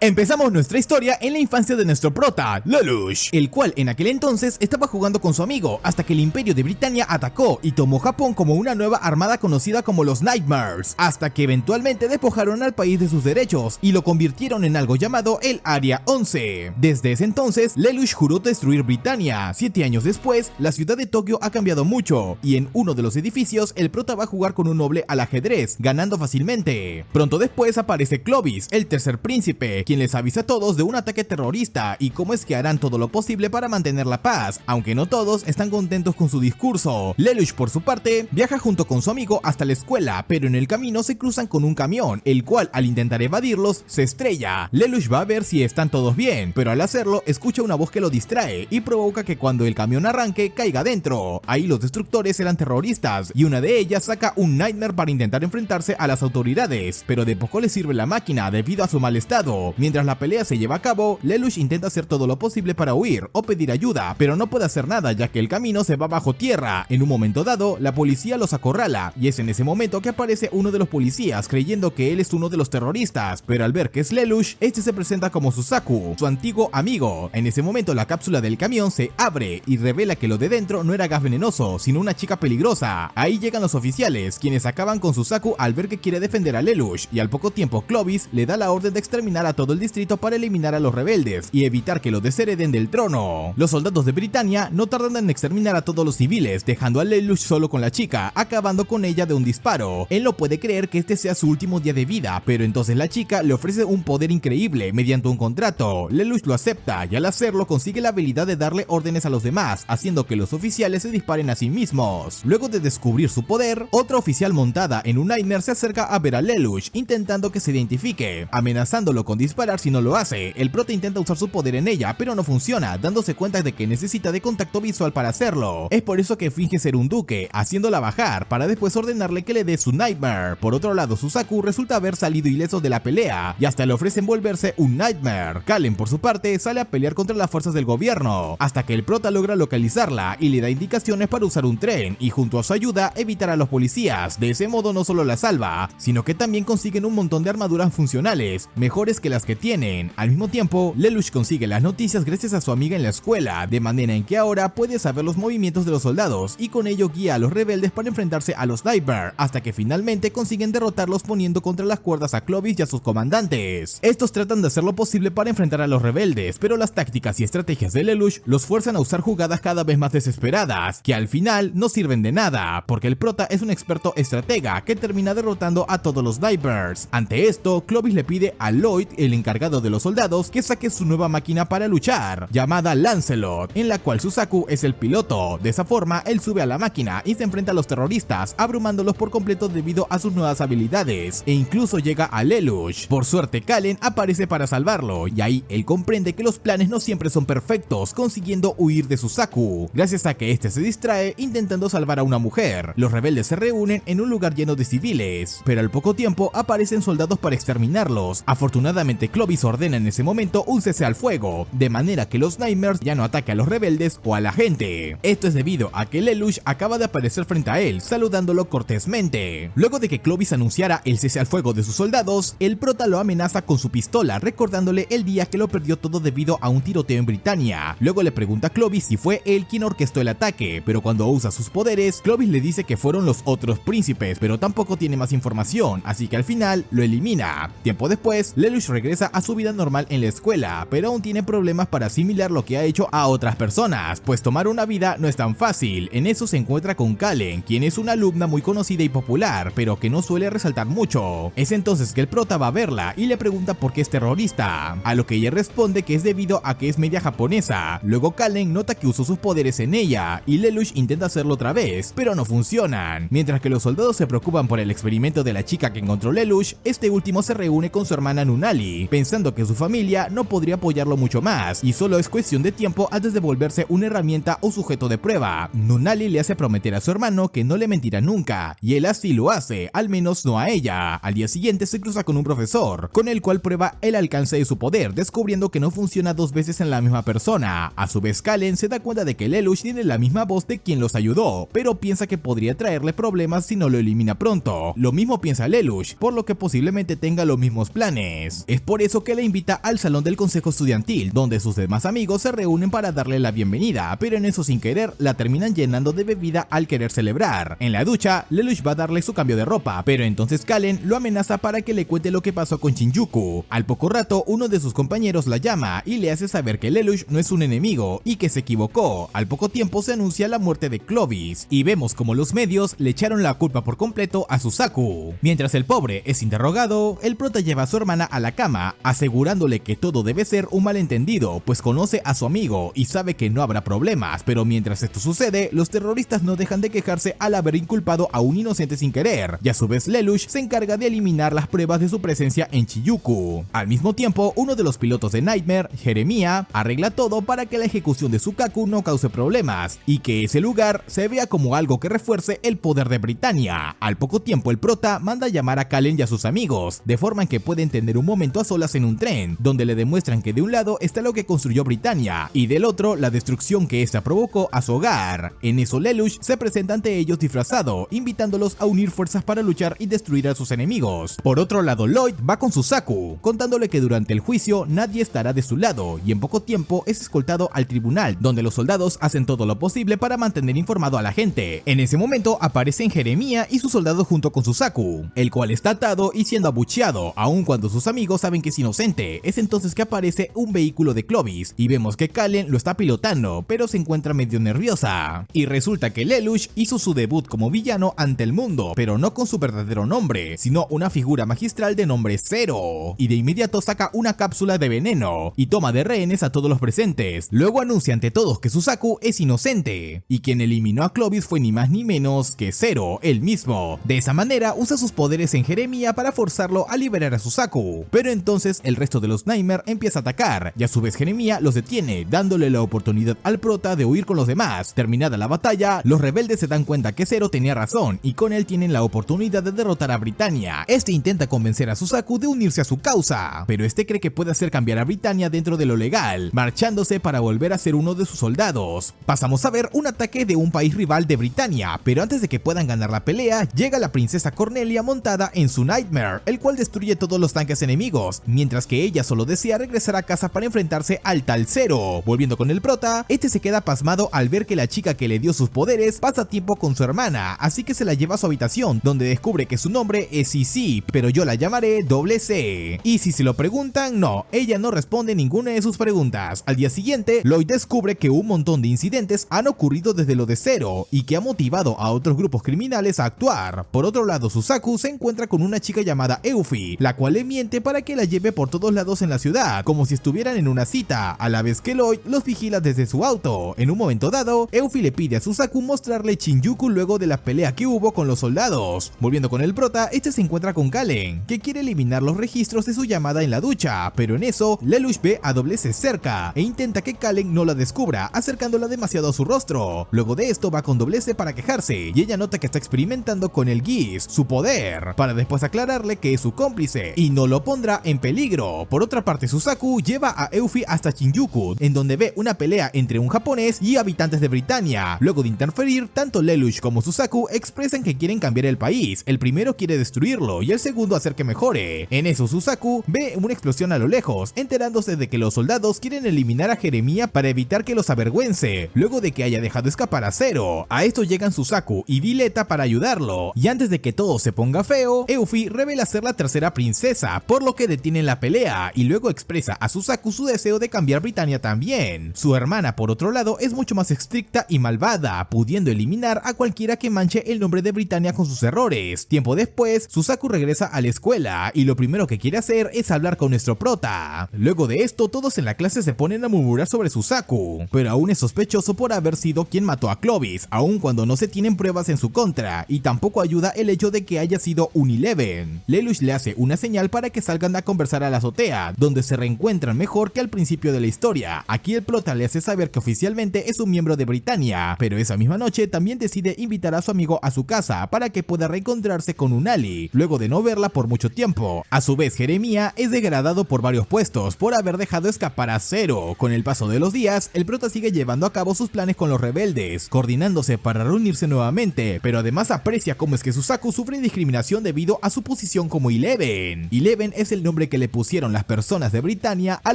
Empezamos nuestra historia en la infancia de nuestro prota, Lelouch, el cual en aquel entonces estaba jugando con su amigo hasta que el Imperio de Britania atacó y tomó Japón como una nueva armada conocida como los Nightmares, hasta que eventualmente despojaron al país de sus derechos y lo convirtieron en algo llamado el Área 11. Desde ese entonces, Lelouch juró destruir Britania. 7 años después, la ciudad de Tokio ha cambiado mucho y en uno de los edificios el prota va a jugar con un noble al ajedrez, ganando fácilmente. Pronto después aparece Clovis, el tercer príncipe, quien les avisa a todos de un ataque terrorista y cómo es que harán todo lo posible para mantener la paz, aunque no todos están contentos con su discurso. Lelouch, por su parte, viaja junto con su amigo hasta la escuela, pero en el camino se cruzan con un camión, el cual al intentar evadirlos se estrella. Lelouch va a ver si están todos bien, pero al hacerlo escucha una voz que lo distrae y provoca que cuando el camión arranque caiga dentro. Ahí los destructores eran terroristas y una de ellas saca un Nightmare para intentar enfrentarse a las autoridades, pero de poco le sirve la máquina debido a su mal estado. Mientras la pelea se lleva a cabo, Lelouch intenta hacer todo lo posible para huir o pedir ayuda, pero no puede hacer nada ya que el camino se va bajo tierra. En un momento dado, la policía los acorrala y es en ese momento que aparece uno de los policías creyendo que él es uno de los terroristas, pero al ver que es Lelouch, este se presenta como Suzaku, su antiguo amigo. En ese momento la cápsula del camión se abre y revela que lo de dentro no era gas venenoso, sino una chica peligrosa. Ahí llegan los oficiales, quienes acaban con Suzaku al ver que quiere defender a Lelouch, y al poco tiempo Clovis le da la orden de exterminar a todo el distrito para eliminar a los rebeldes y evitar que lo deshereden del trono. Los soldados de Britania no tardan en exterminar a todos los civiles, dejando a Lelouch solo con la chica, acabando con ella de un disparo. Él no puede creer que este sea su último día de vida, pero entonces la chica le ofrece un poder increíble mediante un contrato. Lelouch lo acepta y al hacerlo consigue la habilidad de darle órdenes a los demás, haciendo que los oficiales se disparen a sí mismos. Luego de descubrir su poder, otra oficial montada en un Nightmare se acerca a ver a Lelouch, intentando que se identifique, amenazándolo con disparar si no lo hace. El prota intenta usar su poder en ella, pero no funciona, dándose cuenta de que necesita de contacto visual para hacerlo. Es por eso que finge ser un duque, haciéndola bajar, para después ordenarle que le dé su Nightmare. Por otro lado, Suzaku resulta haber salido ileso de la pelea, y hasta le ofrecen volverse un Nightmare. Kallen, por su parte, sale a pelear contra las fuerzas del gobierno, hasta que el prota logra localizarla y le da indicaciones para usar un tren, y junto a su ayuda evitar a los policías. De ese modo no solo la salva, sino que también consiguen un montón de armaduras funcionales, mejores que las que tienen. Al mismo tiempo, Lelouch consigue las noticias gracias a su amiga en la escuela, de manera en que ahora puede saber los movimientos de los soldados y con ello guía a los rebeldes para enfrentarse a los Nightmare, hasta que finalmente consiguen derrotarlos poniendo contra las cuerdas a Clovis y a sus comandantes. Estos tratan de hacer lo posible para enfrentar a los rebeldes, pero las tácticas y estrategias de Lelouch los fuerzan a usar jugadas cada vez más desesperadas, que al final no sirven de nada, porque el prota es un experto estratega que termina derrotando a todos los Nightmares. Ante esto, Clovis le pide a Lloyd, el encargado de los soldados, que saque su nueva máquina para luchar, llamada Lancelot, en la cual Suzaku es el piloto. De esa forma, él sube a la máquina y se enfrenta a los terroristas, abrumándolos por completo debido a sus nuevas habilidades, e incluso llega a Lelouch. Por suerte, Kallen aparece para salvarlo, y ahí él comprende que los planes no siempre son perfectos, consiguiendo huir de Suzaku, gracias a que este se distrae intentando salvar a una mujer. Los rebeldes se reúnen en un lugar lleno de civiles, pero al poco tiempo aparecen soldados para exterminarlos. Afortunadamente, Clovis ordena en ese momento un cese al fuego, de manera que los Nightmares ya no ataquen a los rebeldes o a la gente. Esto es debido a que Lelouch acaba de aparecer frente a él, saludándolo cortésmente. Luego de que Clovis anunciara el cese al fuego de sus soldados, el prota lo amenaza con su pistola, recordándole el día que lo perdió todo debido a un tiroteo en Britania. Luego le pregunta a Clovis si fue él quien orquestó el ataque, pero cuando usa sus poderes, Clovis le dice que fueron los otros príncipes, pero tampoco tiene más información, así que al final lo elimina. Tiempo después, Lelouch regresa a su vida normal en la escuela, pero aún tiene problemas para asimilar lo que ha hecho a otras personas, pues tomar una vida no es tan fácil. En eso se encuentra con Kallen, quien es una alumna muy conocida y popular, pero que no suele resaltar mucho. Es entonces que el prota va a verla y le pregunta por qué es terrorista, a lo que ella responde que es debido a que es media japonesa. Luego Kallen nota que usó sus poderes en ella, y Lelouch intenta hacerlo otra vez, pero no funcionan. Mientras que los soldados se preocupan por el experimento de la chica que encontró Lelouch, este último se reúne con su hermana Nunnally, pensando que su familia no podría apoyarlo mucho más, y solo es cuestión de tiempo antes de volverse una herramienta o sujeto de prueba. Nunnally le hace prometer a su hermano que no le mentirá nunca, y él así lo hace, al menos no a ella. Al día siguiente se cruza con un profesor, con el cual prueba el alcance de su poder, descubriendo que no funciona dos veces en la misma persona. A su vez, Kallen se da cuenta de que Lelouch tiene la misma voz de quien los ayudó, pero piensa que podría traerle problemas si no lo elimina pronto. Lo mismo piensa Lelouch, por lo que posiblemente tenga los mismos planes. Es por por eso que la invita al salón del consejo estudiantil, donde sus demás amigos se reúnen para darle la bienvenida, pero en eso sin querer la terminan llenando de bebida al querer celebrar. En la ducha, Lelouch va a darle su cambio de ropa, pero entonces Kallen lo amenaza para que le cuente lo que pasó con Shinjuku. Al poco rato, uno de sus compañeros la llama y le hace saber que Lelouch no es un enemigo y que se equivocó. Al poco tiempo se anuncia la muerte de Clovis y vemos como los medios le echaron la culpa por completo a Suzaku. Mientras el pobre es interrogado, el prota lleva a su hermana a la cama, asegurándole que todo debe ser un malentendido, pues conoce a su amigo y sabe que no habrá problemas, pero mientras esto sucede, los terroristas no dejan de quejarse al haber inculpado a un inocente sin querer, y a su vez Lelouch se encarga de eliminar las pruebas de su presencia en Shinjuku. Al mismo tiempo, uno de los pilotos de Nightmare, Jeremiah, arregla todo para que la ejecución de Suzaku no cause problemas, y que ese lugar se vea como algo que refuerce el poder de Britannia. Al poco tiempo el prota manda a llamar a Kallen y a sus amigos, de forma en que pueden tener un momento a solas en un tren, donde le demuestran que de un lado está lo que construyó Britannia, y del otro la destrucción que ésta provocó a su hogar. En eso Lelouch se presenta ante ellos disfrazado, invitándolos a unir fuerzas para luchar y destruir a sus enemigos. Por otro lado, Lloyd va con Suzaku, contándole que durante el juicio nadie estará de su lado, y en poco tiempo es escoltado al tribunal, donde los soldados hacen todo lo posible para mantener informado a la gente. En ese momento aparecen Jeremiah y sus soldados junto con Suzaku, el cual está atado y siendo abucheado, aun cuando sus amigos saben que es inocente. Es entonces que aparece un vehículo de Clovis, y vemos que Kallen lo está pilotando, pero se encuentra medio nerviosa. Y resulta que Lelouch hizo su debut como villano ante el mundo, pero no con su verdadero nombre, sino una figura magistral de nombre Zero, y de inmediato saca una cápsula de veneno, y toma de rehenes a todos los presentes. Luego anuncia ante todos que Suzaku es inocente, y quien eliminó a Clovis fue ni más ni menos que Zero, él mismo. De esa manera usa sus poderes en Jeremiah para forzarlo a liberar a Suzaku, pero entonces el resto de los Nightmare empieza a atacar, y a su vez Jeremiah los detiene, dándole la oportunidad al prota de huir con los demás. Terminada la batalla, los rebeldes se dan cuenta que Zero tenía razón, y con él tienen la oportunidad de derrotar a Britannia. Este intenta convencer a Suzaku de unirse a su causa, pero este cree que puede hacer cambiar a Britannia dentro de lo legal, marchándose para volver a ser uno de sus soldados. Pasamos a ver un ataque de un país rival de Britannia, pero antes de que puedan ganar la pelea, llega la princesa Cornelia montada en su Nightmare, el cual destruye todos los tanques enemigos, mientras que ella solo desea regresar a casa para enfrentarse al tal Zero. Volviendo con el prota, este se queda pasmado al ver que la chica que le dio sus poderes pasa tiempo con su hermana, así que se la lleva a su habitación, donde descubre que su nombre es CC, pero yo la llamaré Doble C. Y si se lo preguntan, no, ella no responde ninguna de sus preguntas. Al día siguiente, Lloyd descubre que un montón de incidentes han ocurrido desde lo de Zero, y que ha motivado a otros grupos criminales a actuar. Por otro lado, Suzaku se encuentra con una chica llamada Euphie, la cual le miente para que la lleve por todos lados en la ciudad, como si estuvieran en una cita, a la vez que Lloyd los vigila desde su auto. En un momento dado, Euphie le pide a Suzaku mostrarle Shinjuku luego de la pelea que hubo con los soldados. Volviendo con el prota, este se encuentra con Kallen, que quiere eliminar los registros de su llamada en la ducha, pero en eso, Lelouch ve a Doble C cerca, e intenta que Kallen no la descubra, acercándola demasiado a su rostro. Luego de esto va con Doble C para quejarse, y ella nota que está experimentando con el Geas, su poder, para después aclararle que es su cómplice, y no lo pondrá en peligro. Por otra parte, Suzaku lleva a Euphie hasta Shinjuku, en donde ve una pelea entre un japonés y habitantes de Britannia. Luego de interferir, tanto Lelouch como Suzaku expresan que quieren cambiar el país. El primero quiere destruirlo y el segundo hacer que mejore. En eso Suzaku ve una explosión a lo lejos, enterándose de que los soldados quieren eliminar a Jeremiah para evitar que los avergüence, luego de que haya dejado escapar a Zero. A esto llegan Suzaku y Violeta para ayudarlo, y antes de que todo se ponga feo, Euphie revela ser la tercera princesa, por lo que detienen la pelea, y luego expresa a Suzaku su deseo de cambiar Britannia también. Su hermana, por otro lado, es mucho más estricta y malvada, pudiendo eliminar a cualquiera que manche el nombre de Britannia con sus errores. Tiempo después, Suzaku regresa a la escuela, y lo primero que quiere hacer es hablar con nuestro prota. Luego de esto, todos en la clase se ponen a murmurar sobre Suzaku, pero aún es sospechoso por haber sido quien mató a Clovis, aun cuando no se tienen pruebas en su contra, y tampoco ayuda el hecho de que haya sido un Eleven. Lelouch le hace una señal para que salgan a conversar a la azotea, donde se reencuentran mejor que al principio de la historia. Aquí el prota le hace saber que oficialmente es un miembro de Britannia, pero esa misma noche también decide invitar a su amigo a su casa para que pueda reencontrarse con Unali, luego de no verla por mucho tiempo. A su vez, Jeremiah es degradado por varios puestos por haber dejado escapar a Zero. Con el paso de los días, el prota sigue llevando a cabo sus planes con los rebeldes, coordinándose para reunirse nuevamente, pero además aprecia cómo es que Suzaku sufre discriminación debido a su posición como Eleven. Eleven es el nombre nombre que le pusieron las personas de Britania a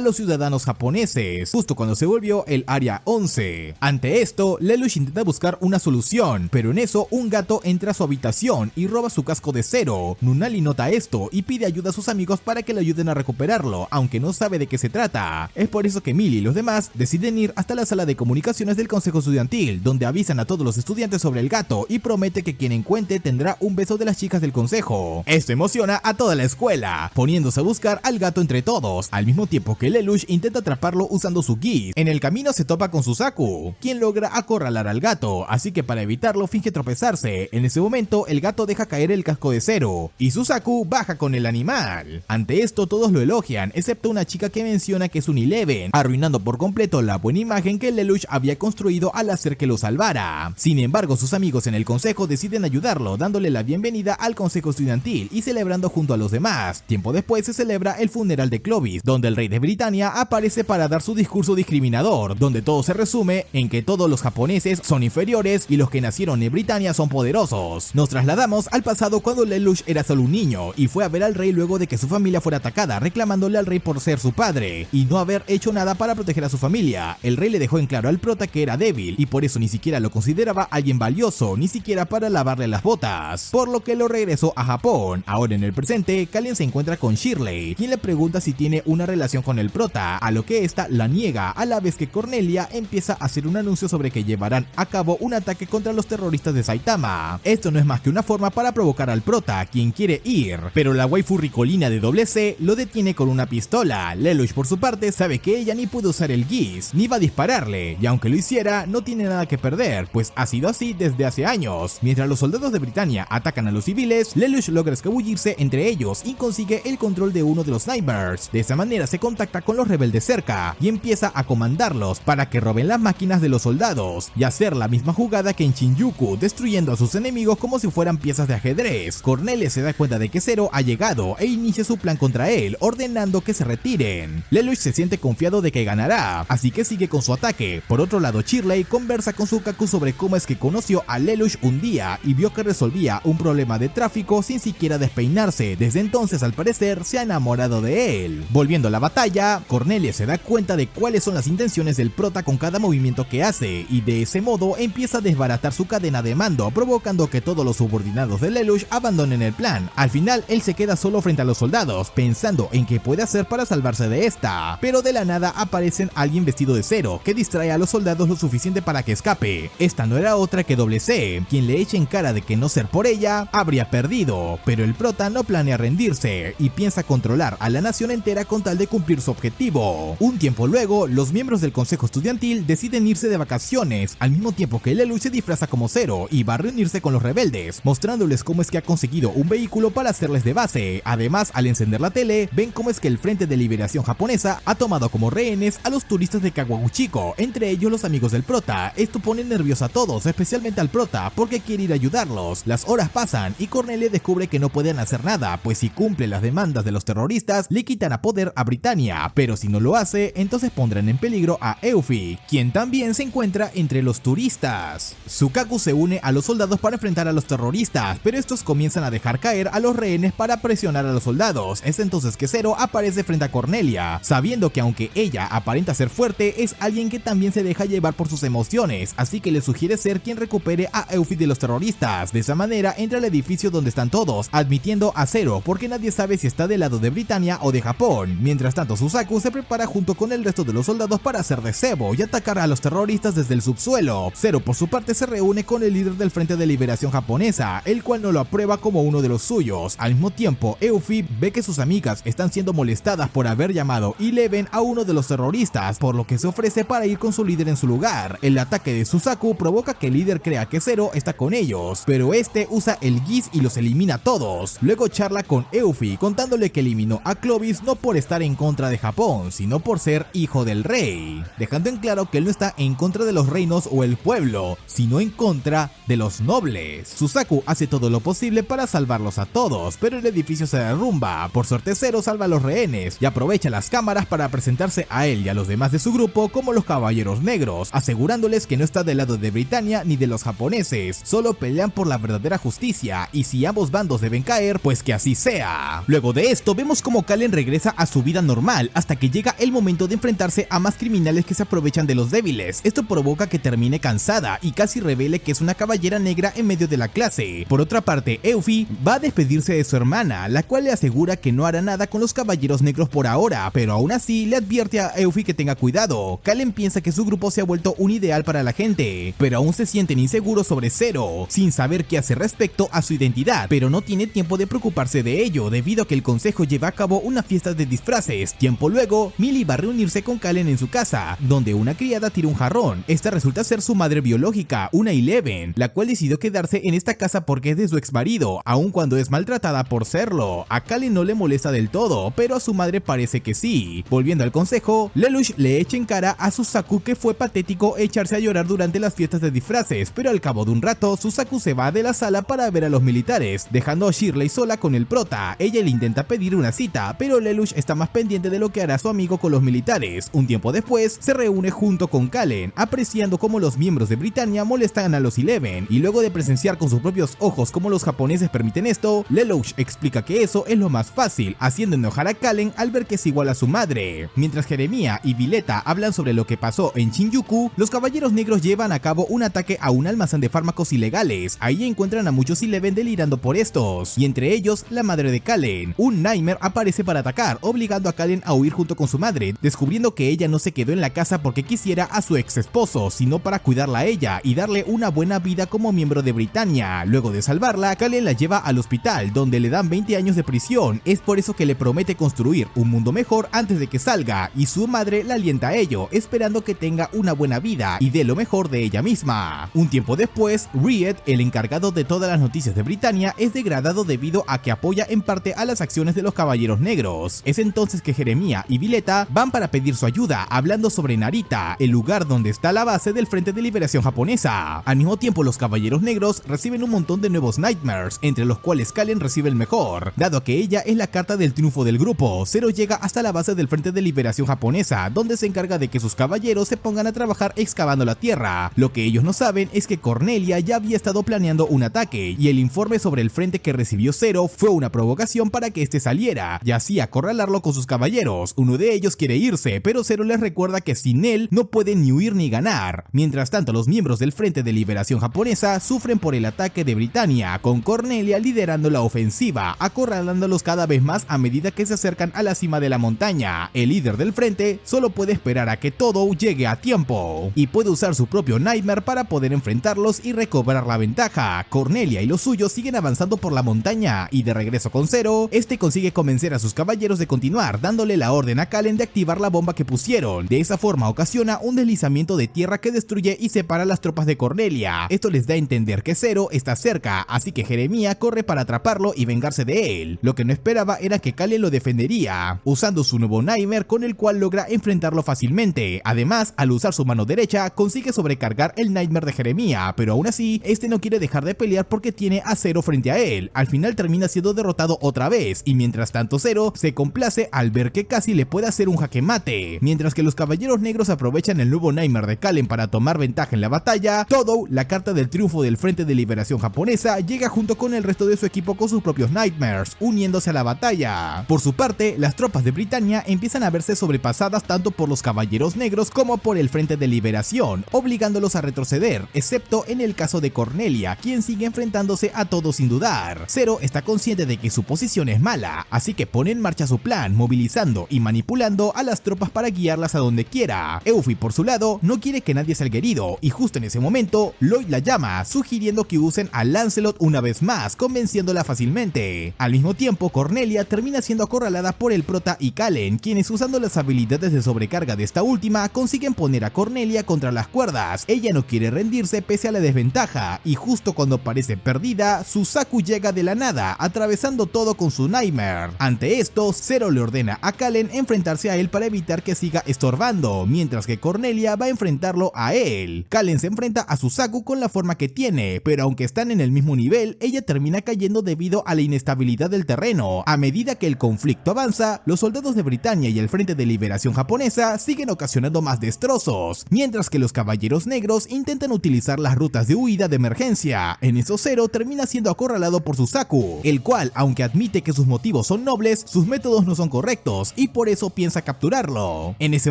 los ciudadanos japoneses, justo cuando se volvió el Área 11. Ante esto, Lelouch intenta buscar una solución, pero en eso un gato entra a su habitación y roba su casco de Zero. Nunnally nota esto y pide ayuda a sus amigos para que le ayuden a recuperarlo, aunque no sabe de qué se trata. Es por eso que Millie y los demás deciden ir hasta la sala de comunicaciones del consejo estudiantil, donde avisan a todos los estudiantes sobre el gato y promete que quien encuentre tendrá un beso de las chicas del consejo. Esto emociona a toda la escuela, poniéndose a buscar al gato entre todos, al mismo tiempo que Lelouch intenta atraparlo usando su Geese. En el camino se topa con Suzaku, quien logra acorralar al gato, así que para evitarlo finge tropezarse. En ese momento el gato deja caer el casco de Zero y Suzaku baja con el animal. Ante esto todos lo elogian, excepto una chica que menciona que es un Eleven, arruinando por completo la buena imagen que Lelouch había construido al hacer que lo salvara. Sin embargo, sus amigos en el consejo deciden ayudarlo, dándole la bienvenida al consejo estudiantil y celebrando junto a los demás. Tiempo después se celebra el funeral de Clovis, donde el rey de Britania aparece para dar su discurso discriminador, donde todo se resume en que todos los japoneses son inferiores y los que nacieron en Britania son poderosos. Nos trasladamos al pasado cuando Lelouch era solo un niño y fue a ver al rey luego de que su familia fuera atacada, reclamándole al rey por ser su padre y no haber hecho nada para proteger a su familia. El rey le dejó en claro al prota que era débil y por eso ni siquiera lo consideraba alguien valioso, ni siquiera para lavarle las botas, por lo que lo regresó a Japón. Ahora en el presente, Kallen se encuentra con Shirley, quien le pregunta si tiene una relación con el prota, a lo que esta la niega, a la vez que Cornelia empieza a hacer un anuncio sobre que llevarán a cabo un ataque contra los terroristas de Saitama. Esto no es más que una forma para provocar al prota, quien quiere ir, pero la waifu ricolina de C lo detiene con una pistola. Lelouch por su parte sabe que ella ni puede usar el Geese, ni va a dispararle, y aunque lo hiciera, no tiene nada que perder, pues ha sido así desde hace años. Mientras los soldados de Britania atacan a los civiles, Lelouch logra escabullirse entre ellos y consigue el control de uno de los Nightmares. De esa manera se contacta con los rebeldes cerca y empieza a comandarlos para que roben las máquinas de los soldados y hacer la misma jugada que en Shinjuku, destruyendo a sus enemigos como si fueran piezas de ajedrez. Cornelia se da cuenta de que Zero ha llegado e inicia su plan contra él, ordenando que se retiren. Lelouch se siente confiado de que ganará, así que sigue con su ataque. Por otro lado, Shirley conversa con Suzaku sobre cómo es que conoció a Lelouch un día y vio que resolvía un problema de tráfico sin siquiera despeinarse. Desde entonces, al parecer, se ha enamorado de él. Volviendo a la batalla, Cornelia se da cuenta de cuáles son las intenciones del prota con cada movimiento que hace, y de ese modo empieza a desbaratar su cadena de mando, provocando que todos los subordinados de Lelouch abandonen el plan. Al final, él se queda solo frente a los soldados, pensando en qué puede hacer para salvarse de esta, pero de la nada aparecen alguien vestido de Zero, que distrae a los soldados lo suficiente para que escape. Esta no era otra que C, quien le echa en cara de que no ser por ella, habría perdido, pero el prota no planea rendirse, y piensa controlar a la nación entera con tal de cumplir su objetivo. Un tiempo luego, los miembros del consejo estudiantil deciden irse de vacaciones, al mismo tiempo que Lelouch se disfraza como Zero y va a reunirse con los rebeldes, mostrándoles cómo es que ha conseguido un vehículo para hacerles de base. Además, al encender la tele, ven cómo es que el Frente de Liberación Japonesa ha tomado como rehenes a los turistas de Kawaguchiko, entre ellos los amigos del prota. Esto pone nervioso a todos, especialmente al prota, porque quiere ir a ayudarlos. Las horas pasan y Cornelia descubre que no pueden hacer nada, pues si cumple las demandas de los terroristas, le quitan poder a Britania, pero si no lo hace, entonces pondrán en peligro a Euphie, quien también se encuentra entre los turistas. Suzaku se une a los soldados para enfrentar a los terroristas, pero estos comienzan a dejar caer a los rehenes para presionar a los soldados. Es entonces que Zero aparece frente a Cornelia, sabiendo que aunque ella aparenta ser fuerte, es alguien que también se deja llevar por sus emociones, así que le sugiere ser quien recupere a Euphie de los terroristas. De esa manera entra al edificio donde están todos, admitiendo a Zero, porque nadie sabe si está del lado de Britania o de Japón. Mientras tanto, Suzaku se prepara junto con el resto de los soldados para hacer de cebo y atacar a los terroristas desde el subsuelo. Zero por su parte se reúne con el líder del Frente de Liberación Japonesa, el cual no lo aprueba como uno de los suyos. Al mismo tiempo, Euphie ve que sus amigas están siendo molestadas por haber llamado Eleven a uno de los terroristas, por lo que se ofrece para ir con su líder en su lugar. El ataque de Suzaku provoca que el líder crea que Zero está con ellos, pero este usa el Geese y los elimina a todos. Luego charla con Euphie, contándole que eliminó a Clovis no por estar en contra de Japón, sino por ser hijo del rey, dejando en claro que él no está en contra de los reinos o el pueblo, sino en contra de los nobles. Suzaku hace todo lo posible para salvarlos a todos, pero el edificio se derrumba. Por suerte, Zero salva a los rehenes y aprovecha las cámaras para presentarse a él y a los demás de su grupo como los Caballeros Negros, asegurándoles que no está del lado de Britania ni de los japoneses, solo pelean por la verdadera justicia, y si ambos bandos deben caer, pues que así sea. Luego de esto vemos como Kallen regresa a su vida normal hasta que llega el momento de enfrentarse a más criminales que se aprovechan de los débiles. Esto provoca que termine cansada y casi revele que es una caballera negra en medio de la clase. Por otra parte, Euphie va a despedirse de su hermana, la cual le asegura que no hará nada con los caballeros negros por ahora, pero aún así le advierte a Euphie que tenga cuidado. Kallen piensa que su grupo se ha vuelto un ideal para la gente, pero aún se sienten inseguros sobre Zero, sin saber qué hacer respecto a su identidad, pero no tiene tiempo de preocuparse de ello debido a que el consejo lleva a cabo una fiesta de disfraces. Tiempo luego, Millie va a reunirse con Kallen en su casa, donde una criada tira un jarrón. Esta resulta ser su madre biológica, una Eleven, la cual decidió quedarse en esta casa porque es de su ex marido, aun cuando es maltratada por serlo. A Kallen no le molesta del todo, pero a su madre parece que sí. Volviendo al consejo, Lelouch le echa en cara a Suzaku que fue patético echarse a llorar durante las fiestas de disfraces, pero al cabo de un rato, Suzaku se va de la sala para ver a los militares, dejando a Shirley sola con el prota. Ella le intenta pedir una cita, pero Lelouch está más pendiente de lo que hará su amigo con los militares. Un tiempo después, se reúne junto con Kallen, apreciando cómo los miembros de Britannia molestan a los Eleven, y luego de presenciar con sus propios ojos cómo los japoneses permiten esto, Lelouch explica que eso es lo más fácil, haciendo enojar a Kallen al ver que es igual a su madre. Mientras Jeremiah y Violeta hablan sobre lo que pasó en Shinjuku, los caballeros negros llevan a cabo un ataque a un almacén de fármacos ilegales. Ahí encuentran a muchos Eleven delirando por estos, y entre ellos la madre de Kallen. Un Nightmare aparece para atacar, obligando a Kallen a huir junto con su madre, descubriendo que ella no se quedó en la casa porque quisiera a su ex esposo, sino para cuidarla a ella y darle una buena vida como miembro de Britannia. Luego de salvarla, Kallen la lleva al hospital, donde le dan 20 años de prisión. Es por eso que le promete construir un mundo mejor antes de que salga, y su madre la alienta a ello, esperando que tenga una buena vida y dé lo mejor de ella misma. Un tiempo después, Reed, el encargado de todas las noticias de Britannia, es degradado debido a que apoya en parte a las acciones de los caballeros negros. Es entonces que Jeremiah y Violeta van para pedir su ayuda, hablando sobre Narita, el lugar donde está la base del Frente de Liberación Japonesa. Al mismo tiempo, los caballeros negros reciben un montón de nuevos Nightmares, entre los cuales Kallen recibe el mejor, dado que ella es la carta del triunfo del grupo. Zero llega hasta la base del Frente de Liberación Japonesa, donde se encarga de que sus caballeros se pongan a trabajar excavando la tierra. Lo que ellos no saben es que Cornelia ya había estado planeando un ataque, y el informe sobre el frente que recibió Zero fue una provocación para que este saliera, y así acorralarlo con sus caballeros. Uno de ellos quiere irse, pero Zero les recuerda que sin él no pueden ni huir ni ganar. Mientras tanto, los miembros del Frente de Liberación Japonesa sufren por el ataque de Britannia, con Cornelia liderando la ofensiva, acorralándolos cada vez más a medida que se acercan a la cima de la montaña. El líder del frente solo puede esperar a que todo llegue a tiempo, y puede usar su propio Nightmare para poder enfrentarlos y recobrar la ventaja. Cornelia y los suyos siguen avanzando por la montaña, y de regreso con Zero, este consigue convencer a sus caballeros de continuar, dándole la orden a Kallen de activar la bomba que pusieron. De esa forma ocasiona un deslizamiento de tierra que destruye y separa a las tropas de Cornelia. Esto les da a entender que Zero está cerca, así que Jeremiah corre para atraparlo y vengarse de él. Lo que no esperaba era que Kallen lo defendería, usando su nuevo Nightmare, con el cual logra enfrentarlo fácilmente. Además, al usar su mano derecha, consigue sobrecargar el Nightmare de Jeremiah, pero aún así, este no quiere dejar de pelear porque tiene a Zero frente a él. Al final termina siendo derrotado otra vez, y mientras tanto Zero se complace al ver que casi le puede hacer un jaque mate. Mientras que los caballeros negros aprovechan el nuevo Nightmare de Kallen para tomar ventaja en la batalla, Todo, la carta del triunfo del Frente de Liberación Japonesa, llega junto con el resto de su equipo con sus propios Nightmares, uniéndose a la batalla. Por su parte, las tropas de Britannia empiezan a verse sobrepasadas tanto por los caballeros negros como por el Frente de Liberación, obligándolos a retroceder, excepto en el caso de Cornelia, quien sigue enfrentándose a todos sin dudar. Zero está consciente de que su posición es mala, así que pone en marcha su plan, movilizando y manipulando a las tropas para guiarlas a donde quiera. Euphie, por su lado, no quiere que nadie salga herido, y justo en ese momento, Lloyd la llama, sugiriendo que usen a Lancelot una vez más, convenciéndola fácilmente. Al mismo tiempo, Cornelia termina siendo acorralada por el prota y Kallen, quienes, usando las habilidades de sobrecarga de esta última, consiguen poner a Cornelia contra las cuerdas. Ella no quiere rendirse pese a la desventaja, y justo cuando parece perdida, Suzaku llega de la nada, atravesando todo con su Nightmare. Ante esto, Zero le ordena a Kallen enfrentarse a él para evitar que siga estorbando, mientras que Cornelia va a enfrentarlo a él. Kallen se enfrenta a Suzaku con la forma que tiene, pero aunque están en el mismo nivel, ella termina cayendo debido a la inestabilidad del terreno. A medida que el conflicto avanza, los soldados de Britannia y el Frente de Liberación Japonesa siguen ocasionando más destrozos, mientras que los caballeros negros intentan utilizar las rutas de huida de emergencia. En eso Zero termina siendo acorralado por Suzaku, el cual, aunque admite que sus motivos motivos son nobles, sus métodos no son correctos y por eso piensa capturarlo. En ese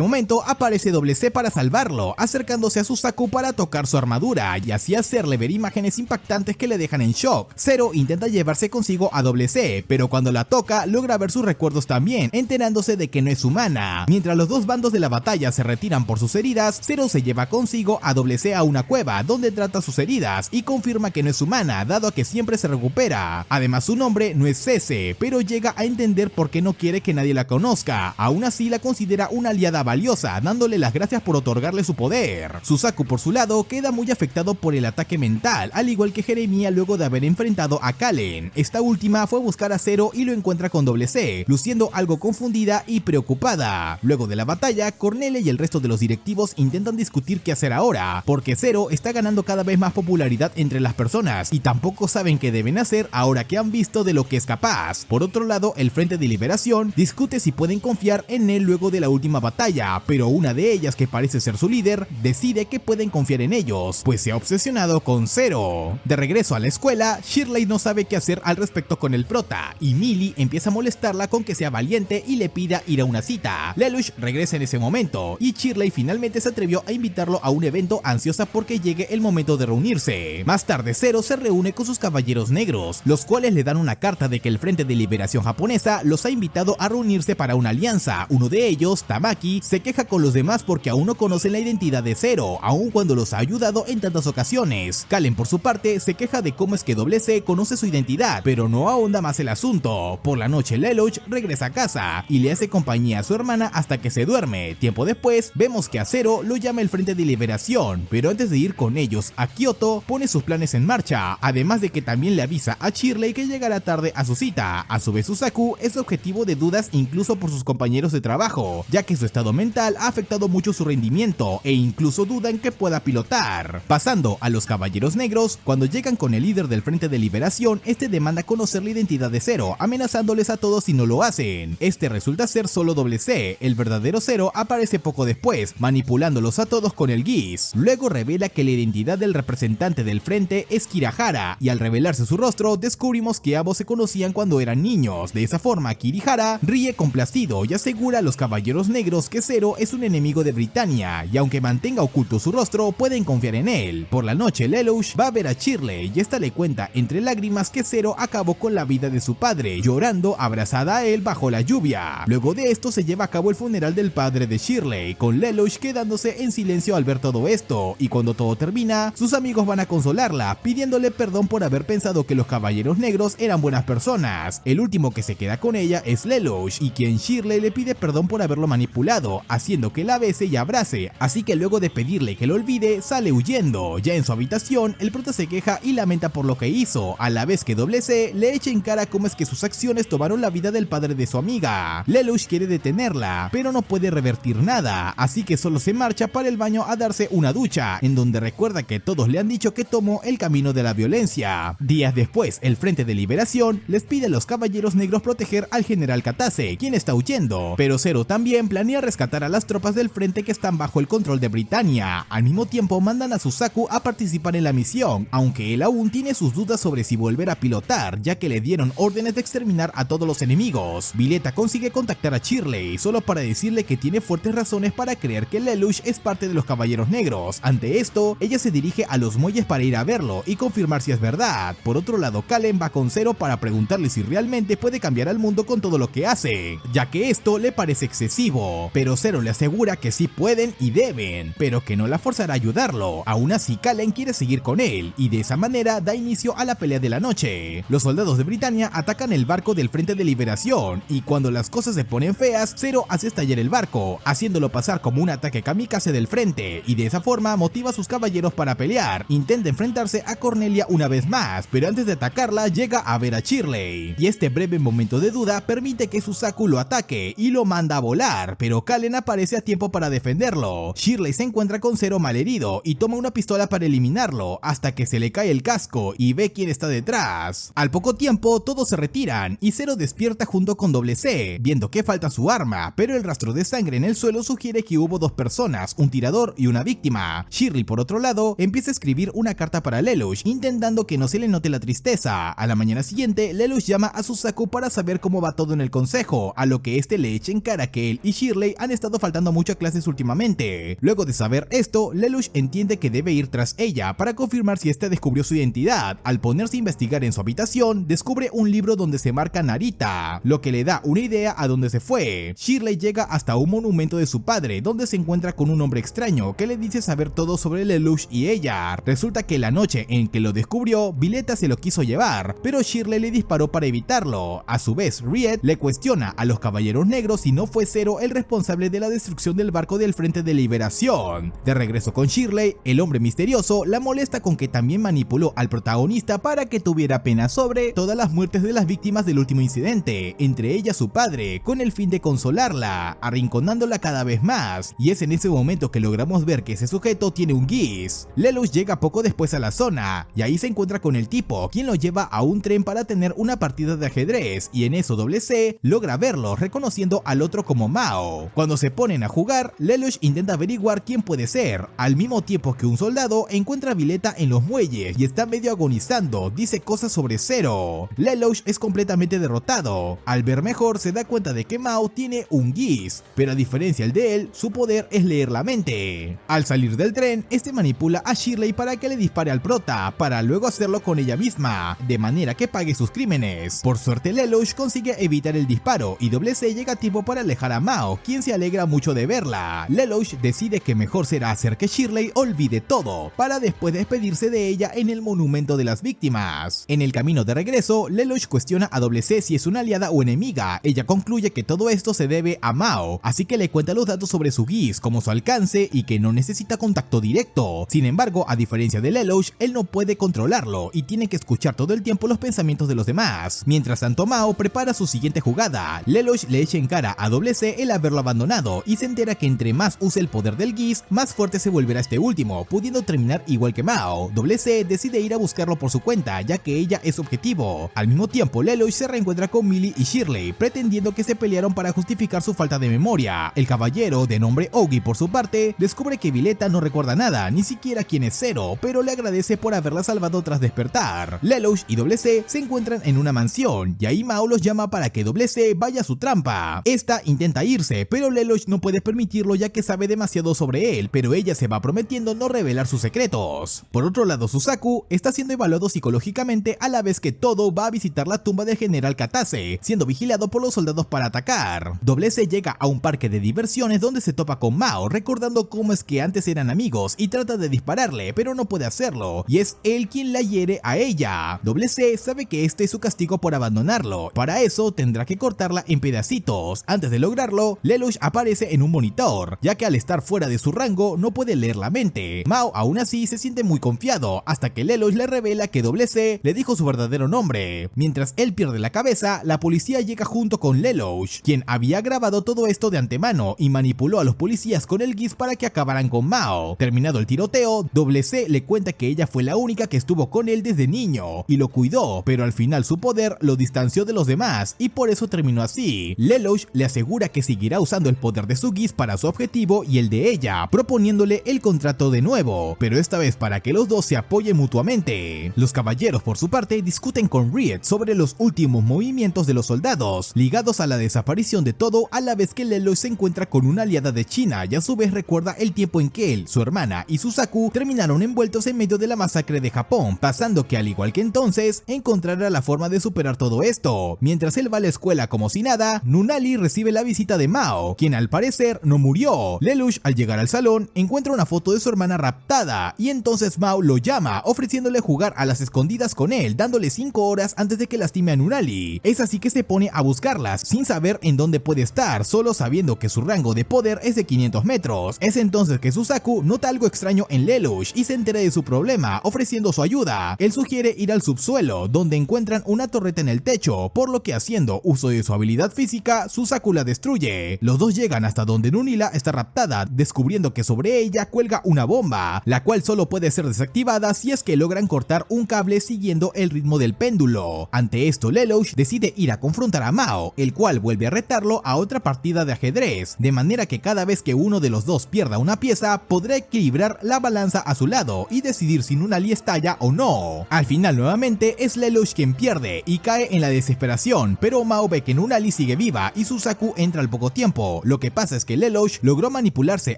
momento aparece C para salvarlo, acercándose a Suzaku para tocar su armadura y así hacerle ver imágenes impactantes que le dejan en shock. Zero intenta llevarse consigo a C, pero cuando la toca logra ver sus recuerdos también, enterándose de que no es humana. Mientras los dos bandos de la batalla se retiran por sus heridas, Zero se lleva consigo a C a una cueva donde trata sus heridas y confirma que no es humana, dado a que siempre se recupera. Además, su nombre no es Cese, pero llega a entender por qué no quiere que nadie la conozca. Aún así la considera una aliada valiosa, dándole las gracias por otorgarle su poder. Suzaku por su lado queda muy afectado por el ataque mental, al igual que Jeremiah luego de haber enfrentado a Kallen. Esta última fue a buscar a Zero y lo encuentra con C, luciendo algo confundida y preocupada. Luego de la batalla, Cornelia y el resto de los directivos intentan discutir qué hacer ahora, porque Zero está ganando cada vez más popularidad entre las personas y tampoco saben qué deben hacer ahora que han visto de lo que es capaz. Por otro lado, el Frente de Liberación discute si pueden confiar en él luego de la última batalla, pero una de ellas, que parece ser su líder, decide que pueden confiar en ellos, pues se ha obsesionado con Zero. De regreso a la escuela, Shirley no sabe qué hacer al respecto con el prota, y Millie empieza a molestarla con que sea valiente y le pida ir a una cita. Lelouch regresa en ese momento, y Shirley finalmente se atrevió a invitarlo a un evento, ansiosa porque llegue el momento de reunirse. Más tarde, Zero se reúne con sus caballeros negros, los cuales le dan una carta de que el Frente de Liberación japonesa los ha invitado a reunirse para una alianza. Uno de ellos, Tamaki, se queja con los demás porque aún no conocen la identidad de Zero, aun cuando los ha ayudado en tantas ocasiones. Kallen por su parte se queja de cómo es que C conoce su identidad, pero no ahonda más el asunto. Por la noche, Lelouch regresa a casa y le hace compañía a su hermana hasta que se duerme. Tiempo después, vemos que a Zero lo llama el Frente de Liberación, pero antes de ir con ellos a Kyoto, pone sus planes en marcha, además de que también le avisa a Shirley que llegará tarde a su cita. A su vez, Suzaku es objetivo de dudas incluso por sus compañeros de trabajo, ya que su estado mental ha afectado mucho su rendimiento e incluso dudan que pueda pilotar. Pasando a los Caballeros Negros, cuando llegan con el líder del Frente de Liberación, este demanda conocer la identidad de Zero, amenazándoles a todos si no lo hacen. Este resulta ser solo C, el verdadero Zero aparece poco después, manipulándolos a todos con el Geass. Luego revela que la identidad del representante del frente es Kirihara, y al revelarse su rostro, descubrimos que ambos se conocían cuando eran niños. De esa forma, Kirihara ríe complacido y asegura a los Caballeros Negros que Zero es un enemigo de Britannia, y aunque mantenga oculto su rostro, pueden confiar en él. Por la noche, Lelouch va a ver a Shirley y esta le cuenta entre lágrimas que Zero acabó con la vida de su padre, llorando abrazada a él bajo la lluvia. Luego de esto se lleva a cabo el funeral del padre de Shirley, con Lelouch quedándose en silencio al ver todo esto, y cuando todo termina, sus amigos van a consolarla, pidiéndole perdón por haber pensado que los Caballeros Negros eran buenas personas. El último que se queda con ella es Lelouch, y quien Shirley le pide perdón por haberlo manipulado, haciendo que la bese y abrace, así que luego de pedirle que lo olvide, sale huyendo. Ya en su habitación, el prota se queja y lamenta por lo que hizo, a la vez que C le echa en cara cómo es que sus acciones tomaron la vida del padre de su amiga. Lelouch quiere detenerla, pero no puede revertir nada, así que solo se marcha para el baño a darse una ducha, en donde recuerda que todos le han dicho que tomó el camino de la violencia. Días después, el Frente de Liberación les pide a los Caballeros Negros proteger al general Katase, quien está huyendo, pero Zero también planea rescatar a las tropas del frente que están bajo el control de Britannia. Al mismo tiempo mandan a Suzaku a participar en la misión, aunque él aún tiene sus dudas sobre si volver a pilotar, ya que le dieron órdenes de exterminar a todos los enemigos. Violeta consigue contactar a Shirley, solo para decirle que tiene fuertes razones para creer que Lelouch es parte de los Caballeros Negros. Ante esto, ella se dirige a los muelles para ir a verlo y confirmar si es verdad. Por otro lado, Kallen va con Zero para preguntarle si realmente puede cambiar al mundo con todo lo que hace, ya que esto le parece excesivo, pero Zero le asegura que sí pueden y deben, pero que no la forzará a ayudarlo. Aún así, Kallen quiere seguir con él, y de esa manera da inicio a la pelea de la noche. Los soldados de Britannia atacan el barco del Frente de Liberación, y cuando las cosas se ponen feas, Zero hace estallar el barco, haciéndolo pasar como un ataque kamikaze del frente, y de esa forma motiva a sus caballeros para pelear. Intenta enfrentarse a Cornelia una vez más, pero antes de atacarla llega a ver a Shirley, y este breve momento de duda permite que Suzaku lo ataque y lo manda a volar, pero Kallen aparece a tiempo para defenderlo. Shirley se encuentra con Zero malherido y toma una pistola para eliminarlo, hasta que se le cae el casco y ve quién está detrás. Al poco tiempo todos se retiran y Zero despierta junto con C, viendo que falta su arma, pero el rastro de sangre en el suelo sugiere que hubo dos personas, un tirador y una víctima. Shirley, por otro lado, empieza a escribir una carta para Lelouch, intentando que no se le note la tristeza. A la mañana siguiente, Lelouch llama a Suzaku Suzaku para saber cómo va todo en el consejo, a lo que este le echa en cara que él y Shirley han estado faltando mucho a clases últimamente. Luego de saber esto, Lelouch entiende que debe ir tras ella para confirmar si ésta descubrió su identidad. Al ponerse a investigar en su habitación, descubre un libro donde se marca Narita, lo que le da una idea a dónde se fue. Shirley llega hasta un monumento de su padre, donde se encuentra con un hombre extraño que le dice saber todo sobre Lelouch y ella. Resulta que la noche en que lo descubrió, Violeta se lo quiso llevar, pero Shirley le disparó para evitarlo. A su vez, Riet le cuestiona a los Caballeros Negros si no fue Zero el responsable de la destrucción del barco del Frente de Liberación. De regreso con Shirley, el hombre misterioso la molesta con que también manipuló al protagonista para que tuviera pena sobre todas las muertes de las víctimas del último incidente, entre ellas su padre, con el fin de consolarla, arrinconándola cada vez más, y es en ese momento que logramos ver que ese sujeto tiene un Geass. Lelouch llega poco después a la zona, y ahí se encuentra con el tipo, quien lo lleva a un tren para tener una partida de ajedrez, y en eso WC logra verlo, reconociendo al otro como Mao. Cuando se ponen a jugar, Lelouch intenta averiguar quién puede ser, al mismo tiempo que un soldado encuentra a Violeta en los muelles y está medio agonizando, dice cosas sobre Zero. Lelouch es completamente derrotado. Al ver mejor se da cuenta de que Mao tiene un Geass, pero a diferencia de él, su poder es leer la mente. Al salir del tren, este manipula a Shirley para que le dispare al prota, para luego hacerlo con ella misma, de manera que pague sus crímenes. Por suerte Lelouch consigue evitar el disparo y WC llega a tiempo para alejar a Mao, quien se alegra mucho de verla. Lelouch decide que mejor será hacer que Shirley olvide todo, para después despedirse de ella en el monumento de las víctimas. En el camino de regreso, Lelouch cuestiona a WC si es una aliada o enemiga. Ella concluye que todo esto se debe a Mao, así que le cuenta los datos sobre su Geass, como su alcance y que no necesita contacto directo. Sin embargo, a diferencia de Lelouch, él no puede controlarlo y tiene que escuchar todo el tiempo los pensamientos de los demás. Mientras tanto, Mao prepara su siguiente jugada. Lelouch le echa en cara a WC el haberlo abandonado y se entera que entre más use el poder del Geass, más fuerte se volverá este último, pudiendo terminar igual que Mao. WC decide ir a buscarlo por su cuenta, ya que ella es su objetivo. Al mismo tiempo, Lelouch se reencuentra con Millie y Shirley, pretendiendo que se pelearon para justificar su falta de memoria. El caballero, de nombre Ogi, por su parte, descubre que Violeta no recuerda nada, ni siquiera quién es Zero, pero le agradece por haberla salvado tras despertar. Lelouch y WC se encuentran en una mansión, y ahí Mao los llama para que WC vaya a su trampa. Esta intenta irse, pero Lelouch no puede permitirlo ya que sabe demasiado sobre él, pero ella se va prometiendo no revelar sus secretos. Por otro lado, Suzaku está siendo evaluado psicológicamente a la vez que Todo va a visitar la tumba del general Katase, siendo vigilado por los soldados para atacar. WC llega a un parque de diversiones donde se topa con Mao, recordando cómo es que antes eran amigos, y trata de dispararle, pero no puede hacerlo, y es él quien la hiere a ella. WC sabe que este es su castigo por abandonarlo, para eso tendrá que cortarla en pedacitos. Antes de lograrlo, Lelouch aparece en un monitor, ya que al estar fuera de su rango no puede leer la mente. Mao aún así se siente muy confiado, hasta que Lelouch le revela que WC le dijo su verdadero nombre. Mientras él pierde la cabeza, la policía llega junto con Lelouch, quien había grabado todo esto de antemano y manipuló a los policías con el Geass para que acabaran con Mao. Terminado el tiroteo, WC le cuenta que ella fue la única que estuvo con él desde niño y lo cuidó, pero al final su poder lo distanció de los demás y por eso terminó así. Lelouch le asegura que seguirá usando el poder de su Geass para su objetivo y el de ella, proponiéndole el contrato de nuevo, pero esta vez para que los dos se apoyen mutuamente. Los caballeros por su parte discuten con Riet sobre los últimos movimientos de los soldados, ligados a la desaparición de Todo, a la vez que Lelouch se encuentra con una aliada de China y a su vez recuerda el tiempo en que él, su hermana y Suzaku terminaron envueltos en medio de la masacre de Japón, pasando que al igual que entonces, encontrará la forma de superar todo esto. Mientras él va a la escuela como si nada, Nunnally recibe la visita de Mao, quien al parecer no murió. Lelouch al llegar al salón encuentra una foto de su hermana raptada y entonces Mao lo llama ofreciéndole jugar a las escondidas con él, dándole 5 horas antes de que lastime a Nunnally. Es así que se pone a buscarlas sin saber en dónde puede estar, solo sabiendo que su rango de poder es de 500 metros. Es entonces que Suzaku nota algo extraño en Lelouch y se entera de su problema, ofreciendo su ayuda. Él sugiere ir al subsuelo, donde encuentran una torreta en el techo, por lo que haciendo uso de su habilidad física, Suzaku la destruye. Los dos llegan hasta donde Nunnally está raptada, descubriendo que sobre ella cuelga una bomba, la cual solo puede ser desactivada si es que logran cortar un cable siguiendo el ritmo del péndulo. Ante esto, Lelouch decide ir a confrontar a Mao, el cual vuelve a retarlo a otra partida de ajedrez, de manera que cada vez que uno de los dos pierda una pieza, podrá equilibrar la balanza a su lado y decidir si Nunnally estalla o no. Al final nuevamente es Lelouch quien pierde y cae en la la desesperación, pero Mao ve que Nunali sigue viva y Suzaku entra al poco tiempo. Lo que pasa es que Lelouch logró manipularse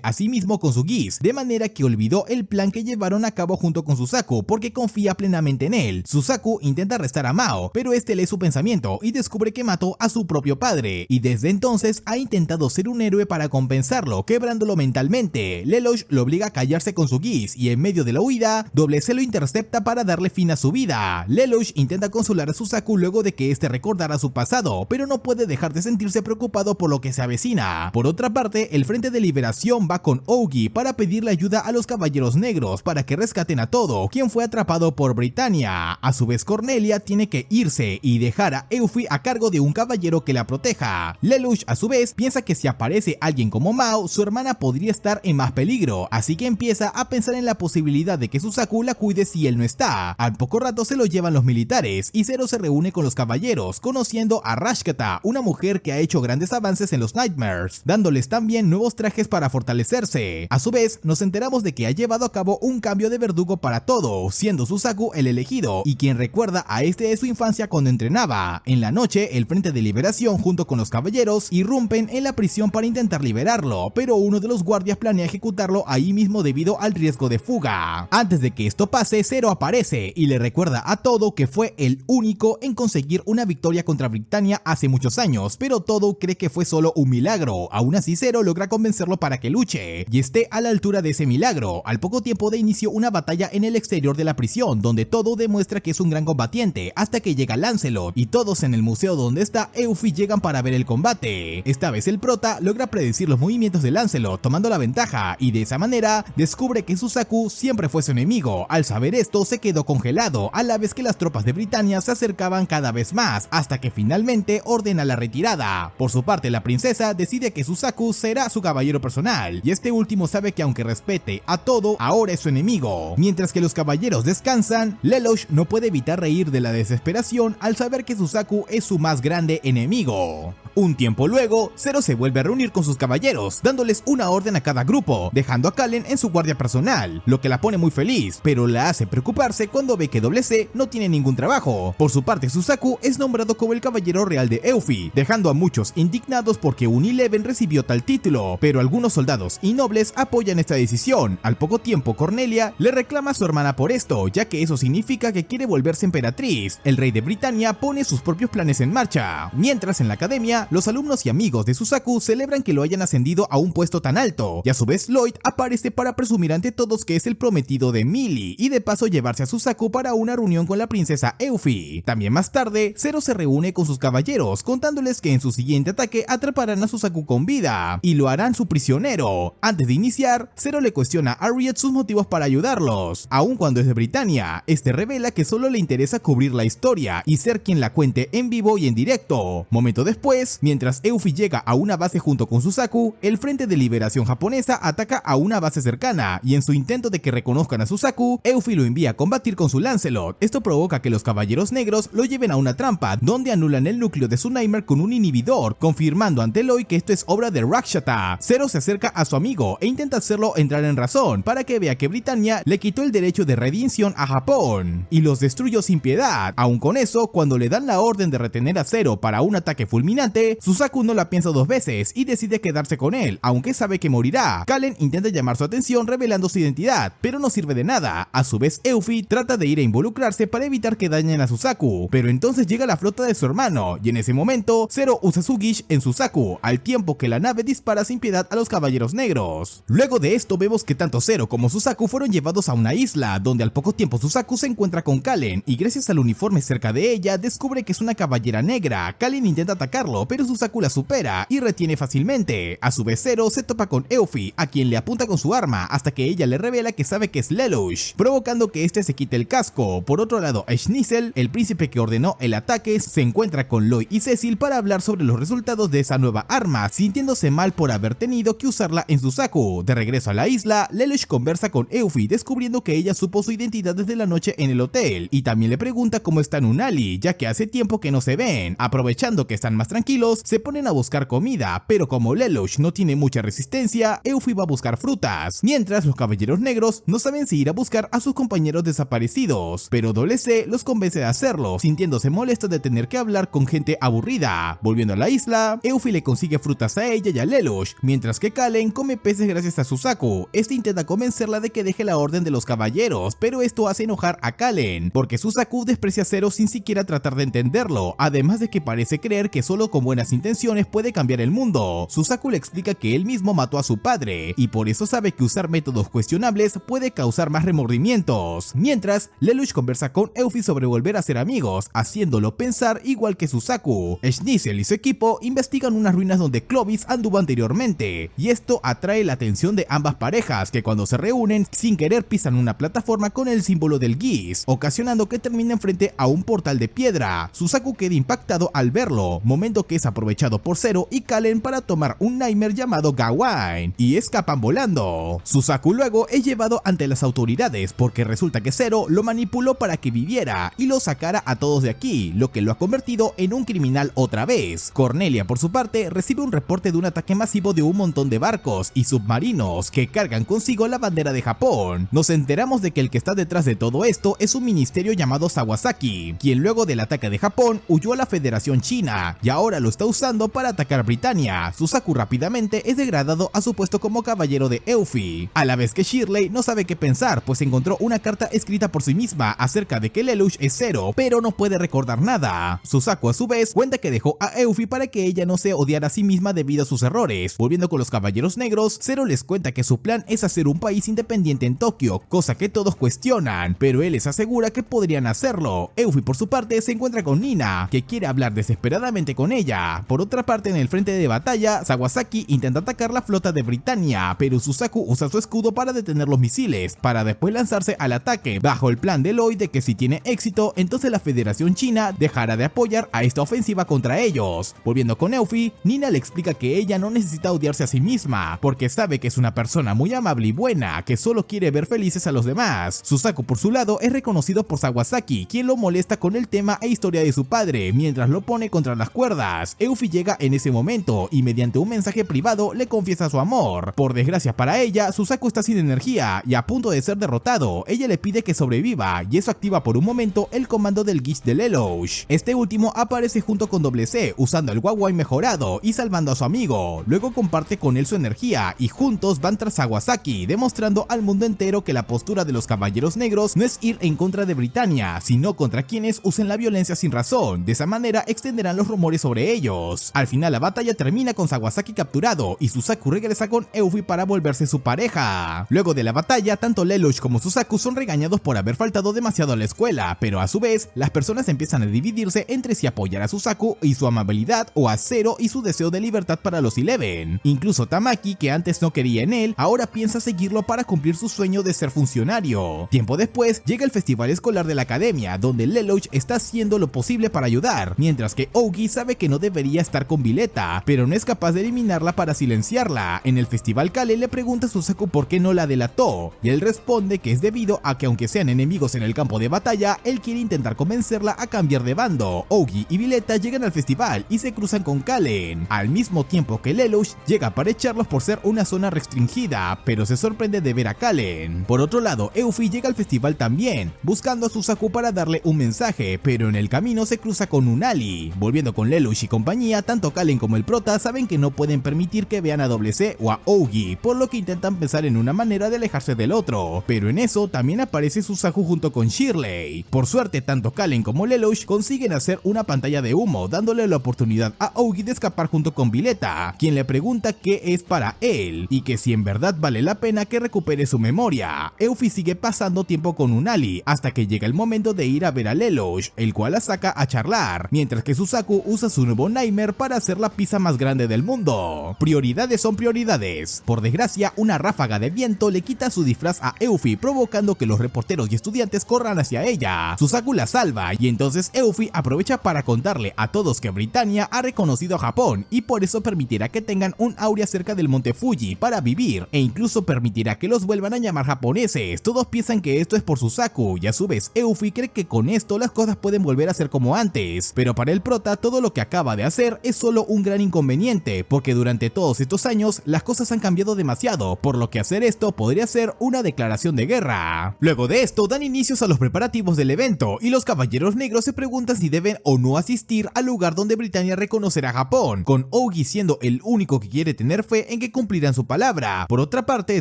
a sí mismo con su Geass, de manera que olvidó el plan que llevaron a cabo junto con Suzaku porque confía plenamente en él. Suzaku intenta arrestar a Mao, pero este lee su pensamiento y descubre que mató a su propio padre, y desde entonces ha intentado ser un héroe para compensarlo, quebrándolo mentalmente. Lelouch lo obliga a callarse con su Geass y en medio de la huida, Double C lo intercepta para darle fin a su vida. Lelouch intenta consolar a Suzaku luego de que este recordara su pasado, pero no puede dejar de sentirse preocupado por lo que se avecina. Por otra parte, el Frente de Liberación va con Ogi para pedirle ayuda a los Caballeros Negros para que rescaten a Todo, quien fue atrapado por Britannia. A su vez, Cornelia tiene que irse y dejar a Euphie a cargo de un caballero que la proteja. Lelouch, a su vez, piensa que si aparece alguien como Mao, su hermana podría estar en más peligro, así que empieza a pensar en la posibilidad de que Suzaku la cuide si él no está. Al poco rato se lo llevan los militares y Zero se reúne con los caballeros, conociendo a Rashkata, una mujer que ha hecho grandes avances en los Nightmares, dándoles también nuevos trajes para fortalecerse. A su vez, nos enteramos de que ha llevado a cabo un cambio de verdugo para Todo, siendo Suzaku el elegido y quien recuerda a este de su infancia cuando entrenaba. En la noche, el Frente de Liberación junto con los caballeros irrumpen en la prisión para intentar liberarlo, pero uno de los guardias planea ejecutarlo ahí mismo debido al riesgo de fuga. Antes de que esto pase, Zero aparece y le recuerda a Todo que fue el único en conseguir una victoria contra Britannia hace muchos años, pero Todo cree que fue solo un milagro. Aún así, Zero logra convencerlo para que luche y esté a la altura de ese milagro. Al poco tiempo de inicio una batalla en el exterior de la prisión, donde Todo demuestra que es un gran combatiente, hasta que llega Lancelot y todos en el museo donde está Euphie llegan para ver el combate. Esta vez el prota logra predecir los movimientos de Lancelot, tomando la ventaja, y de esa manera descubre que Suzaku siempre fue su enemigo. Al saber esto, se quedó congelado, a la vez que las tropas de Britannia se acercaban cada vez más, hasta que finalmente ordena la retirada. Por su parte, la princesa decide que Suzaku será su caballero personal, y este último sabe que aunque respete a Todo, ahora es su enemigo. Mientras que los caballeros descansan, Lelouch no puede evitar reír de la desesperación al saber que Suzaku es su más grande enemigo. Un tiempo luego, Zero se vuelve a reunir con sus caballeros, dándoles una orden a cada grupo, dejando a Kallen en su guardia personal, lo que la pone muy feliz, pero la hace preocuparse cuando ve que Double C no tiene ningún trabajo. Por su parte, Suzaku es nombrado como el caballero real de Euphie, dejando a muchos indignados porque Unileven recibió tal título, pero algunos soldados y nobles apoyan esta decisión. Al poco tiempo, Cornelia le reclama a su hermana por esto, ya que eso significa que quiere volverse emperatriz. El rey de Britannia pone sus propios planes en marcha, mientras en la academia, los alumnos y amigos de Suzaku celebran que lo hayan ascendido a un puesto tan alto, y a su vez Lloyd aparece para presumir ante todos que es el prometido de Millie, y de paso llevarse a Suzaku para una reunión con la princesa Euphie. También más tarde, Zero se reúne con sus caballeros, contándoles que en su siguiente ataque atraparán a Suzaku con vida, y lo harán su prisionero. Antes de iniciar, Zero le cuestiona a Riot sus motivos para ayudarlos. Aun cuando es de Britannia, este revela que solo le interesa cubrir la historia y ser quien la cuente en vivo y en directo. Momento después, mientras Euphie llega a una base junto con Suzaku, el Frente de Liberación japonesa ataca a una base cercana, y en su intento de que reconozcan a Suzaku, Euphie lo envía a combatir con su Lancelot. Esto provoca que los Caballeros Negros lo lleven a una trampa, donde anulan el núcleo de su Nightmare con un inhibidor, confirmando ante Lloyd que esto es obra de Rashkata. Zero se acerca a su amigo e intenta hacerlo entrar en razón, para que vea que Britannia le quitó el derecho de redención a Japón, y los destruyó sin piedad. Aun con eso, cuando le dan la orden de retener a Zero para un ataque fulminante, Suzaku no la piensa dos veces y decide quedarse con él, aunque sabe que morirá. Kallen intenta llamar su atención revelando su identidad, pero no sirve de nada. A su vez, Euphie trata de ir a involucrarse para evitar que dañen a Suzaku, pero entonces llega la flota de su hermano, y en ese momento, Zero usa su Geass en Suzaku, al tiempo que la nave dispara sin piedad a los Caballeros Negros. Luego de esto vemos que tanto Zero como Suzaku fueron llevados a una isla, donde al poco tiempo Suzaku se encuentra con Kallen, y gracias al uniforme cerca de ella, descubre que es una caballera negra. Kallen intenta atacarlo, pero Suzaku la supera y retiene fácilmente. A su vez, Zero se topa con Euphie, a quien le apunta con su arma, hasta que ella le revela que sabe que es Lelouch, provocando que este se quite el casco. Por otro lado, Schnitzel, el príncipe que ordenó el ataque, se encuentra con Lloyd y Cecil para hablar sobre los resultados de esa nueva arma, sintiéndose mal por haber tenido que usarla en Suzaku. De regreso a la isla, Lelouch conversa con Euphie, descubriendo que ella supo su identidad desde la noche en el hotel, y también le pregunta cómo está Nunali, ya que hace tiempo que no se ven. Aprovechando que están más tranquilos, se ponen a buscar comida, pero como Lelouch no tiene mucha resistencia, Euphie va a buscar frutas, mientras los Caballeros Negros no saben si ir a buscar a sus compañeros desaparecidos, pero Double C los convence de hacerlo, sintiéndose molesta de tener que hablar con gente aburrida. Volviendo a la isla, Euphie le consigue frutas a ella y a Lelouch, mientras que Kallen come peces gracias a Suzaku. Este intenta convencerla de que deje la orden de los caballeros, pero esto hace enojar a Kallen, porque Suzaku desprecia a Zero sin siquiera tratar de entenderlo, además de que parece creer que solo con buenas intenciones puede cambiar el mundo. Suzaku le explica que él mismo mató a su padre, y por eso sabe que usar métodos cuestionables puede causar más remordimientos. Mientras, Lelouch conversa con Euphie sobre volver a ser amigos, haciéndolo pensar igual que Suzaku. Schnitzel y su equipo investigan unas ruinas donde Clovis anduvo anteriormente, y esto atrae la atención de ambas parejas, que cuando se reúnen, sin querer pisan una plataforma con el símbolo del Geas, ocasionando que terminen frente a un portal de piedra. Suzaku queda impactado al verlo, momento que es aprovechado por Zero y Kallen para tomar un Nightmare llamado Gawain, y escapan volando. Suzaku luego es llevado ante las autoridades porque resulta que Zero lo manipuló para que viviera y lo sacara a todos de aquí, lo que lo ha convertido en un criminal otra vez. Cornelia, por su parte, recibe un reporte de un ataque masivo de un montón de barcos y submarinos que cargan consigo la bandera de Japón. Nos enteramos de que el que está detrás de todo esto es un ministerio llamado Sawasaki, quien luego del ataque de Japón huyó a la Federación China y ahora lo está usando para atacar Britannia. Suzaku rápidamente es degradado a su puesto como caballero de Euphie, a la vez que Shirley no sabe qué pensar, pues encontró una carta escrita por sí misma acerca de que Lelouch es Zero, pero no puede recordar nada. Suzaku a su vez cuenta que dejó a Euphie para que ella no se odiara a sí misma debido a sus errores. Volviendo con los caballeros negros, Zero les cuenta que su plan es hacer un país independiente en Tokio, cosa que todos cuestionan, pero él les asegura que podrían hacerlo. Euphie por su parte se encuentra con Nina, que quiere hablar desesperadamente con ella. Por otra parte, en el frente de batalla, Sawasaki intenta atacar la flota de Britannia, pero Suzaku usa su escudo para detener los misiles, para después lanzarse al ataque, bajo el plan de Lloyd de que si tiene éxito, entonces la Federación China dejará de apoyar a esta ofensiva contra ellos. Volviendo con Euphie, Nina le explica que ella no necesita odiarse a sí misma, porque sabe que es una persona muy amable y buena, que solo quiere ver felices a los demás. Suzaku por su lado es reconocido por Sawasaki, quien lo molesta con el tema e historia de su padre, mientras lo pone contra las cuerdas. Euphie llega en ese momento y mediante un mensaje privado le confiesa su amor. Por desgracia para ella, Suzaku está sin energía y a punto de ser derrotado. Ella le pide que sobreviva y eso activa por un momento el comando del Geas de Lelouch. Este último aparece junto con C, usando el Gawain mejorado y salvando a su amigo. Luego comparte con él su energía y juntos van tras Sawasaki, demostrando al mundo entero que la postura de los caballeros negros no es ir en contra de Britannia, sino contra quienes usen la violencia sin razón. De esa manera extenderán los rumores sobre ellos. Al final la batalla termina con Sawasaki capturado y Suzaku regresa con Euphie para volverse su pareja. Luego de la batalla, tanto Lelouch como Suzaku son regañados por haber faltado demasiado a la escuela, pero a su vez, las personas empiezan a dividirse entre si apoyar a Suzaku y su amabilidad o a Zero y su deseo de libertad para los Eleven. Incluso Tamaki, que antes no quería en él, ahora piensa seguirlo para cumplir su sueño de ser funcionario. Tiempo después, llega el festival escolar de la academia, donde Lelouch está haciendo lo posible para ayudar, mientras que Ogi sabe que no debería estar con Violeta, pero no es capaz de eliminarla para silenciarla. En el festival, Kale le pregunta a Suzaku por qué no la delató, y él responde que es debido a que aunque sean enemigos en el campo de batalla, él quiere intentar convencerla a cambiar de bando. Ogi y Violeta llegan al festival y se cruzan con Kallen, al mismo tiempo que Lelouch llega para echarlos por ser una zona restringida, pero se sorprende de ver a Kallen. Por otro lado, Euphie llega al festival también, buscando a Suzaku para darle un mensaje, pero en el camino se cruza con Unali. Volviendo con Lelouch y compañía, tanto Kallen como el prota saben que no pueden permitir que vean a C o a Ogi, por lo que intentan pensar en una manera de alejarse del otro, pero en eso también aparece Suzaku junto con Shirley. Por suerte, tanto Kallen como Lelouch consiguen hacer una pantalla de humo, dándole la oportunidad a Ogi de escapar junto con Violeta, quien le pregunta qué es para él, y que si en verdad vale la pena que recupere su memoria. Euphie sigue pasando tiempo con Unali, hasta que llega el momento de ir a ver a Lelouch, el cual la saca a charlar, mientras que Suzaku usa su nuevo Nightmare para hacer la pizza más grande del mundo. Prioridades son prioridades. Por desgracia, una ráfaga de viento le quita su disfraz a Euphie, provocando que los reporteros y estudiantes corran hacia ella. Suzaku la salva, y entonces Euphie aprovecha para contarle a todos que Britannia ha reconocido a Japón, y por eso permitirá que tengan un áurea cerca del monte Fuji para vivir, e incluso permitirá que los vuelvan a llamar japoneses. Todos piensan que esto es por Suzaku, y a su vez Euphie cree que con esto las cosas pueden volver a ser como antes, pero para el prota todo lo que acaba de hacer es solo un gran inconveniente, porque durante todos estos años las cosas han cambiado demasiado, por lo que hacer esto podría ser una declaración de guerra. Luego de esto dan inicios a los preparativos del evento, y los caballeros negros se preguntan si deben o no asistir al lugar donde Britannia reconocerá a Japón, con Ogi siendo el único que quiere tener fe en que cumplirán su palabra. Por otra parte,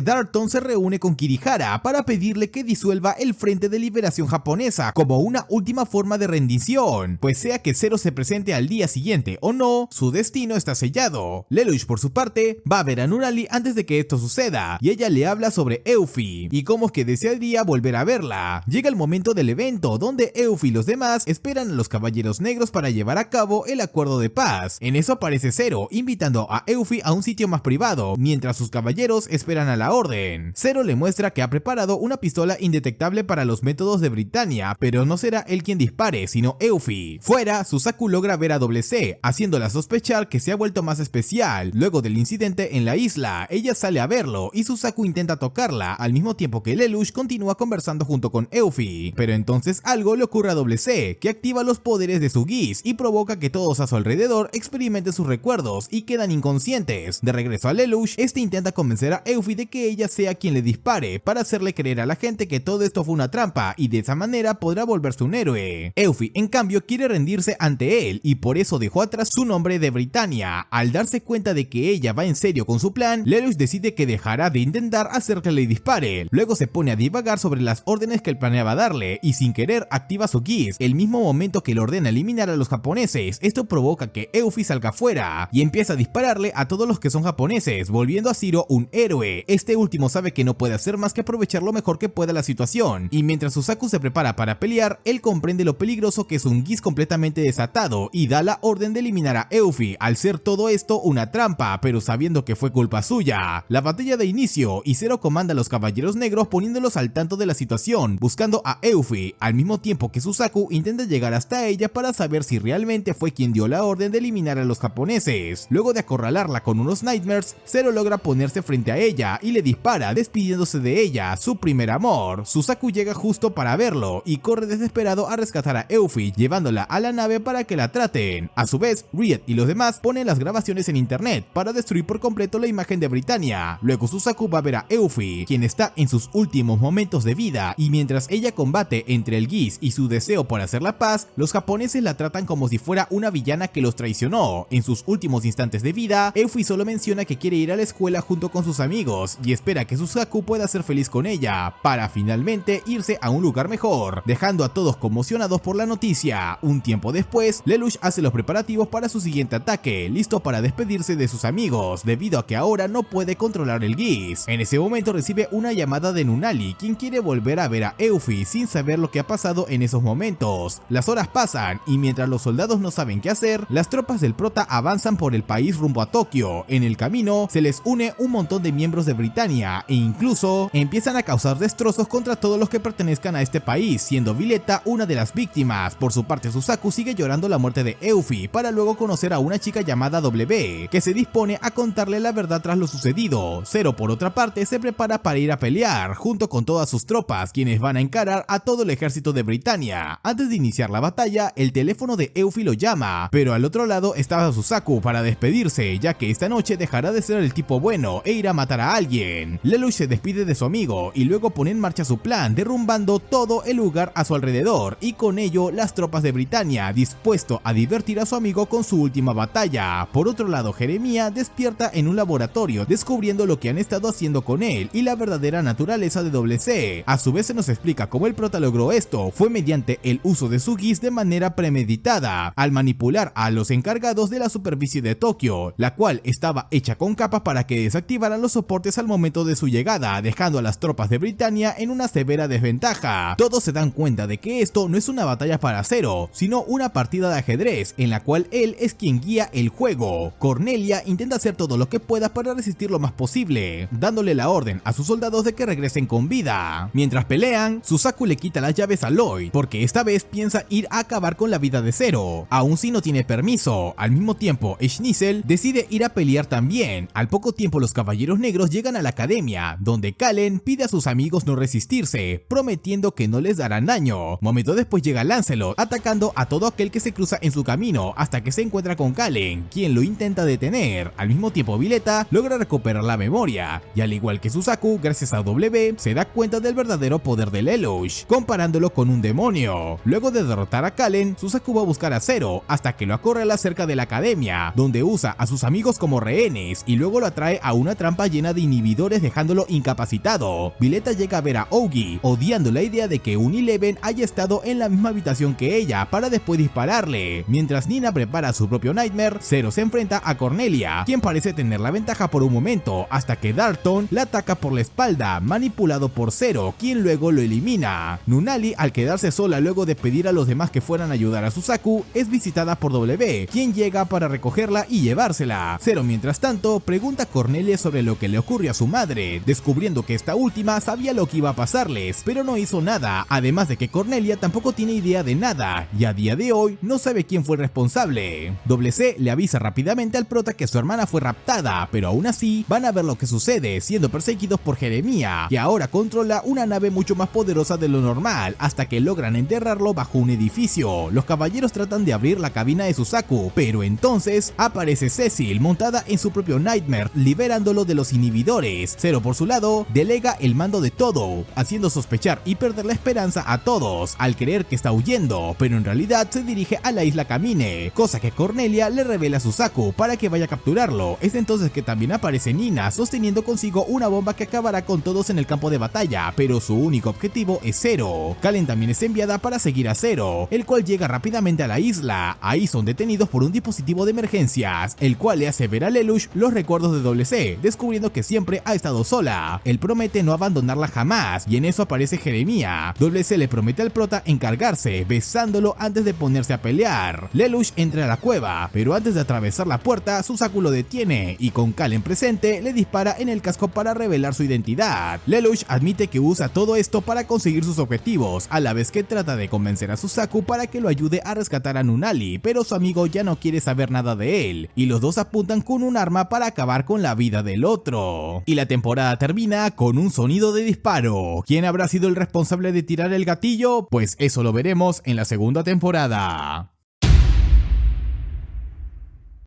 Darton se reúne con Kirihara para pedirle que disuelva el Frente de Liberación Japonesa como una última forma de rendición, pues sea que Zero se presente al día siguiente o no, su destino está sellado. Lelouch, por su parte, va a ver a Nurali antes de que esto suceda, y ella le habla sobre Euphie y cómo es que desearía volver a verla. Llega el momento del evento donde Euphie y los demás esperan a los Caballeros Negros para llevar a cabo el acuerdo de paz. En eso aparece Zero, invitando a Euphie a un sitio más privado, mientras sus caballeros esperan a la orden. Zero le muestra que ha preparado una pistola indetectable para los métodos de Britannia, pero no será él quien dispare, sino Euphie. Fuera, Suzaku logra ver a C, haciéndola sospechar que se ha vuelto más especial. Luego del incidente en la isla, ella sale a verlo y Suzaku intenta tocarla, al mismo tiempo que Lelouch continúa conversando junto con Euphie. Pero entonces algo le ocurre a C, que activa los poderes de su Geese y provoca que todos a su alrededor experimenten sus recuerdos y quedan inconscientes. De regreso a Lelouch, este intenta convencer a Euphie de que ella sea quien le dispare para hacerle creer a la gente que todo esto fue una trampa y de esa manera podrá volverse un héroe. Euphie, en cambio, quiere rendirse ante él y por eso dejó atrás su nombre de Britannia. Al darse cuenta de que ella va en serio con su plan, Lelouch decide que dejará de intentar hacer que le dispare. Luego se pone a divagar sobre las órdenes que él planeaba darle y sin querer activa su Geese, el mismo momento que le ordena eliminar a los japoneses. Esto provoca que Euphie salga fuera y empieza a dispararle a todos los que son japoneses, volviendo a Zero un héroe. Este último sabe que no puede hacer más que aprovechar lo mejor que pueda la situación, y mientras Suzaku se prepara para pelear, él comprende lo peligroso que es un Geese completamente desatado y da la orden de eliminar a Euphie, al ser todo esto una trampa, pero sabiendo que fue culpa suya. La batalla de inicio y Zero comanda a los Caballeros Negros poniéndolos al tanto de la situación, buscando a Euphie, al mismo tiempo que Suzaku intenta llegar hasta ella para saber si realmente fue quien dio la orden de eliminar a los japoneses. Luego de acorralarla con unos Nightmares, Zero logra ponerse frente a ella y le dispara, despidiéndose de ella, su primer amor. Suzaku llega justo para verlo y corre desesperado a rescatar a Euphie, llevándola a la nave para que la traten. A su vez, Riot y los demás ponen las grabaciones en internet para destruir por completo la imagen de Britannia. Luego Suzaku va a ver a Euphie, quien está en sus últimos momentos de vida, y mientras ella combate entre el Geese y su deseo por hacer la paz, los japoneses la tratan como si fuera una villana que los traicionó. En sus últimos instantes de vida, Euphie solo menciona que quiere ir a la escuela junto con sus amigos y espera que Suzaku pueda ser feliz con ella, para finalmente irse a un lugar mejor, dejando a todos conmocionados por la noticia. Un tiempo después, Lelouch hace los preparativos para su siguiente ataque, listo para despedirse de sus amigos, debido a que ahora no puede controlar el Geese. En ese momento recibe una llamada de Nunali, quien quiere volver a ver a Euphie sin saber lo que ha pasado en esos momentos. Las horas pasan y mientras los soldados no saben qué hacer, las tropas del prota avanzan por el país rumbo a Tokio. En el camino se les une un montón de miembros de Britannia e incluso empiezan a causar destrozos contra todos los que pertenezcan a este país, siendo Violeta una de las víctimas. Por su parte, Suzaku sigue llorando la muerte de Euphie para luego conocer a una chica llamada W, que se dispone a contarle la verdad tras lo sucedido. Zero, por otra parte, se prepara para ir a pelear junto con todas sus tropas, quienes van a encarar a todo el ejército de Britannia. Antes de iniciar la batalla, el teléfono de Euphie lo llama, pero al otro lado estaba Suzaku para despedirse, ya que esta noche dejará de ser el tipo bueno e irá a matar a alguien. Lelouch se despide de su amigo y luego pone en marcha su plan, derrumbando todo el lugar a su alrededor y con ello las tropas de Britannia, dispuesto a divertir a su amigo con su última batalla. Por otro lado, Jeremiah despierta en un laboratorio, descubriendo lo que han estado haciendo con él y la verdadera naturaleza de C. A su vez se nos explica cómo el prota logró esto, fue mediante el uso de su Geese de manera premeditada, al manipular a los encargados de la superficie de Tokio, la cual estaba hecha con capas para que desactivaran los soportes al momento de su llegada, dejando a las tropas de Britannia en una severa desventaja. Todos se dan cuenta de que esto no es una batalla para Zero, sino una partida de ajedrez en la cual él es quien guía el juego. Cornelia intenta hacer todo lo que pueda para resistir lo más posible, dándole la orden a sus soldados de que regresen con vida. Mientras pelean, Suzaku le quita las llaves a Lloyd, porque esta vez piensa ir a acabar con la vida de Zero, aun si no tiene permiso. Al mismo tiempo, Schnitzel decide ir a pelear también. Al poco tiempo los Caballeros Negros llegan a la academia, donde Kallen pide a sus amigos no resistirse, prometiendo que no les darán daño. Momento después llega Lancelot, atacando a todo aquel que se cruza en su camino, hasta que se encuentra con Kallen, quien lo intenta detener. Al mismo tiempo, Violeta logra recuperar la memoria, y al igual que Suzaku, gracias a W, se da cuenta del verdadero poder de Lelouch, comparándolo con un demonio. Luego Luego de derrotar a Kallen, Suzaku va a buscar a Zero hasta que lo acorrala cerca de la academia, donde usa a sus amigos como rehenes y luego lo atrae a una trampa llena de inhibidores dejándolo incapacitado. Violeta llega a ver a Ougi, odiando la idea de que Unileven haya estado en la misma habitación que ella para después dispararle. Mientras Nina prepara su propio Nightmare, Zero se enfrenta a Cornelia, quien parece tener la ventaja por un momento, hasta que Darkton la ataca por la espalda, manipulado por Zero, quien luego lo elimina. Nunali, al quedarse sola luego de pedir a los demás que fueran a ayudar a Suzaku, es visitada por W, quien llega para recogerla y llevársela. Zero, mientras tanto, pregunta a Cornelia sobre lo que le ocurrió a su madre, descubriendo que esta última sabía lo que iba a pasarles, pero no hizo nada, además de que Cornelia tampoco tiene idea de nada, y a día de hoy no sabe quién fue el responsable. WC le avisa rápidamente al prota que su hermana fue raptada, pero aún así van a ver lo que sucede, siendo perseguidos por Jeremiah, que ahora controla una nave mucho más poderosa de lo normal, hasta que logran enterrarlo bajo un edificio. Los caballeros tratan de abrir la cabina de Suzaku, pero entonces aparece Cecil montada en su propio Nightmare, liberándolo de los inhibidores. Zero, por su lado, delega el mando de todo, haciendo sospechar y perder la esperanza a todos, al creer que está huyendo, pero en realidad se dirige a la isla Kamine, cosa que Cornelia le revela a Suzaku para que vaya a capturarlo. Es entonces que también aparece Nina sosteniendo consigo una bomba que acabará con todos en el campo de batalla, pero su único objetivo es Zero. Kallen también es enviada para seguir a Zero, el cual llega rápidamente a la isla. Ahí son detenidos por un dispositivo de emergencias, el cual le hace ver a Lelouch los recuerdos de WC, descubriendo que siempre ha estado sola. Él promete no abandonarla jamás, y en eso aparece Jeremiah. WC le promete al prota encargarse, besándolo antes de ponerse a pelear. Lelouch entra a la cueva, pero antes de atravesar la puerta, Suzaku lo detiene, y con Kallen presente, le dispara en el casco para revelar su identidad. Lelouch admite que usa todo esto para conseguir sus objetivos, a la vez que trata de convencer a Suzaku para que lo ayude a rescatar a Nunali, pero su amigo ya no quiere saber nada de él, y los dos apuntan con un arma para acabar con la vida del otro. Y la temporada termina con un sonido de disparo. ¿Quién habrá sido el responsable de tirar el gatillo? Pues eso lo veremos en la segunda temporada.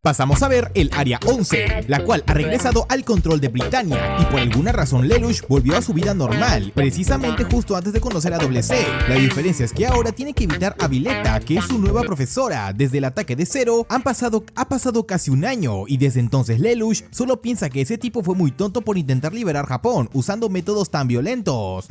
Pasamos a ver el Área 11, la cual ha regresado al control de Britannia y por alguna razón Lelouch volvió a su vida normal, precisamente justo antes de conocer a WC. La diferencia es que ahora tiene que evitar a Violeta, que es su nueva profesora. Desde el ataque de Zero ha pasado casi un año y desde entonces Lelouch solo piensa que ese tipo fue muy tonto por intentar liberar Japón usando métodos tan violentos.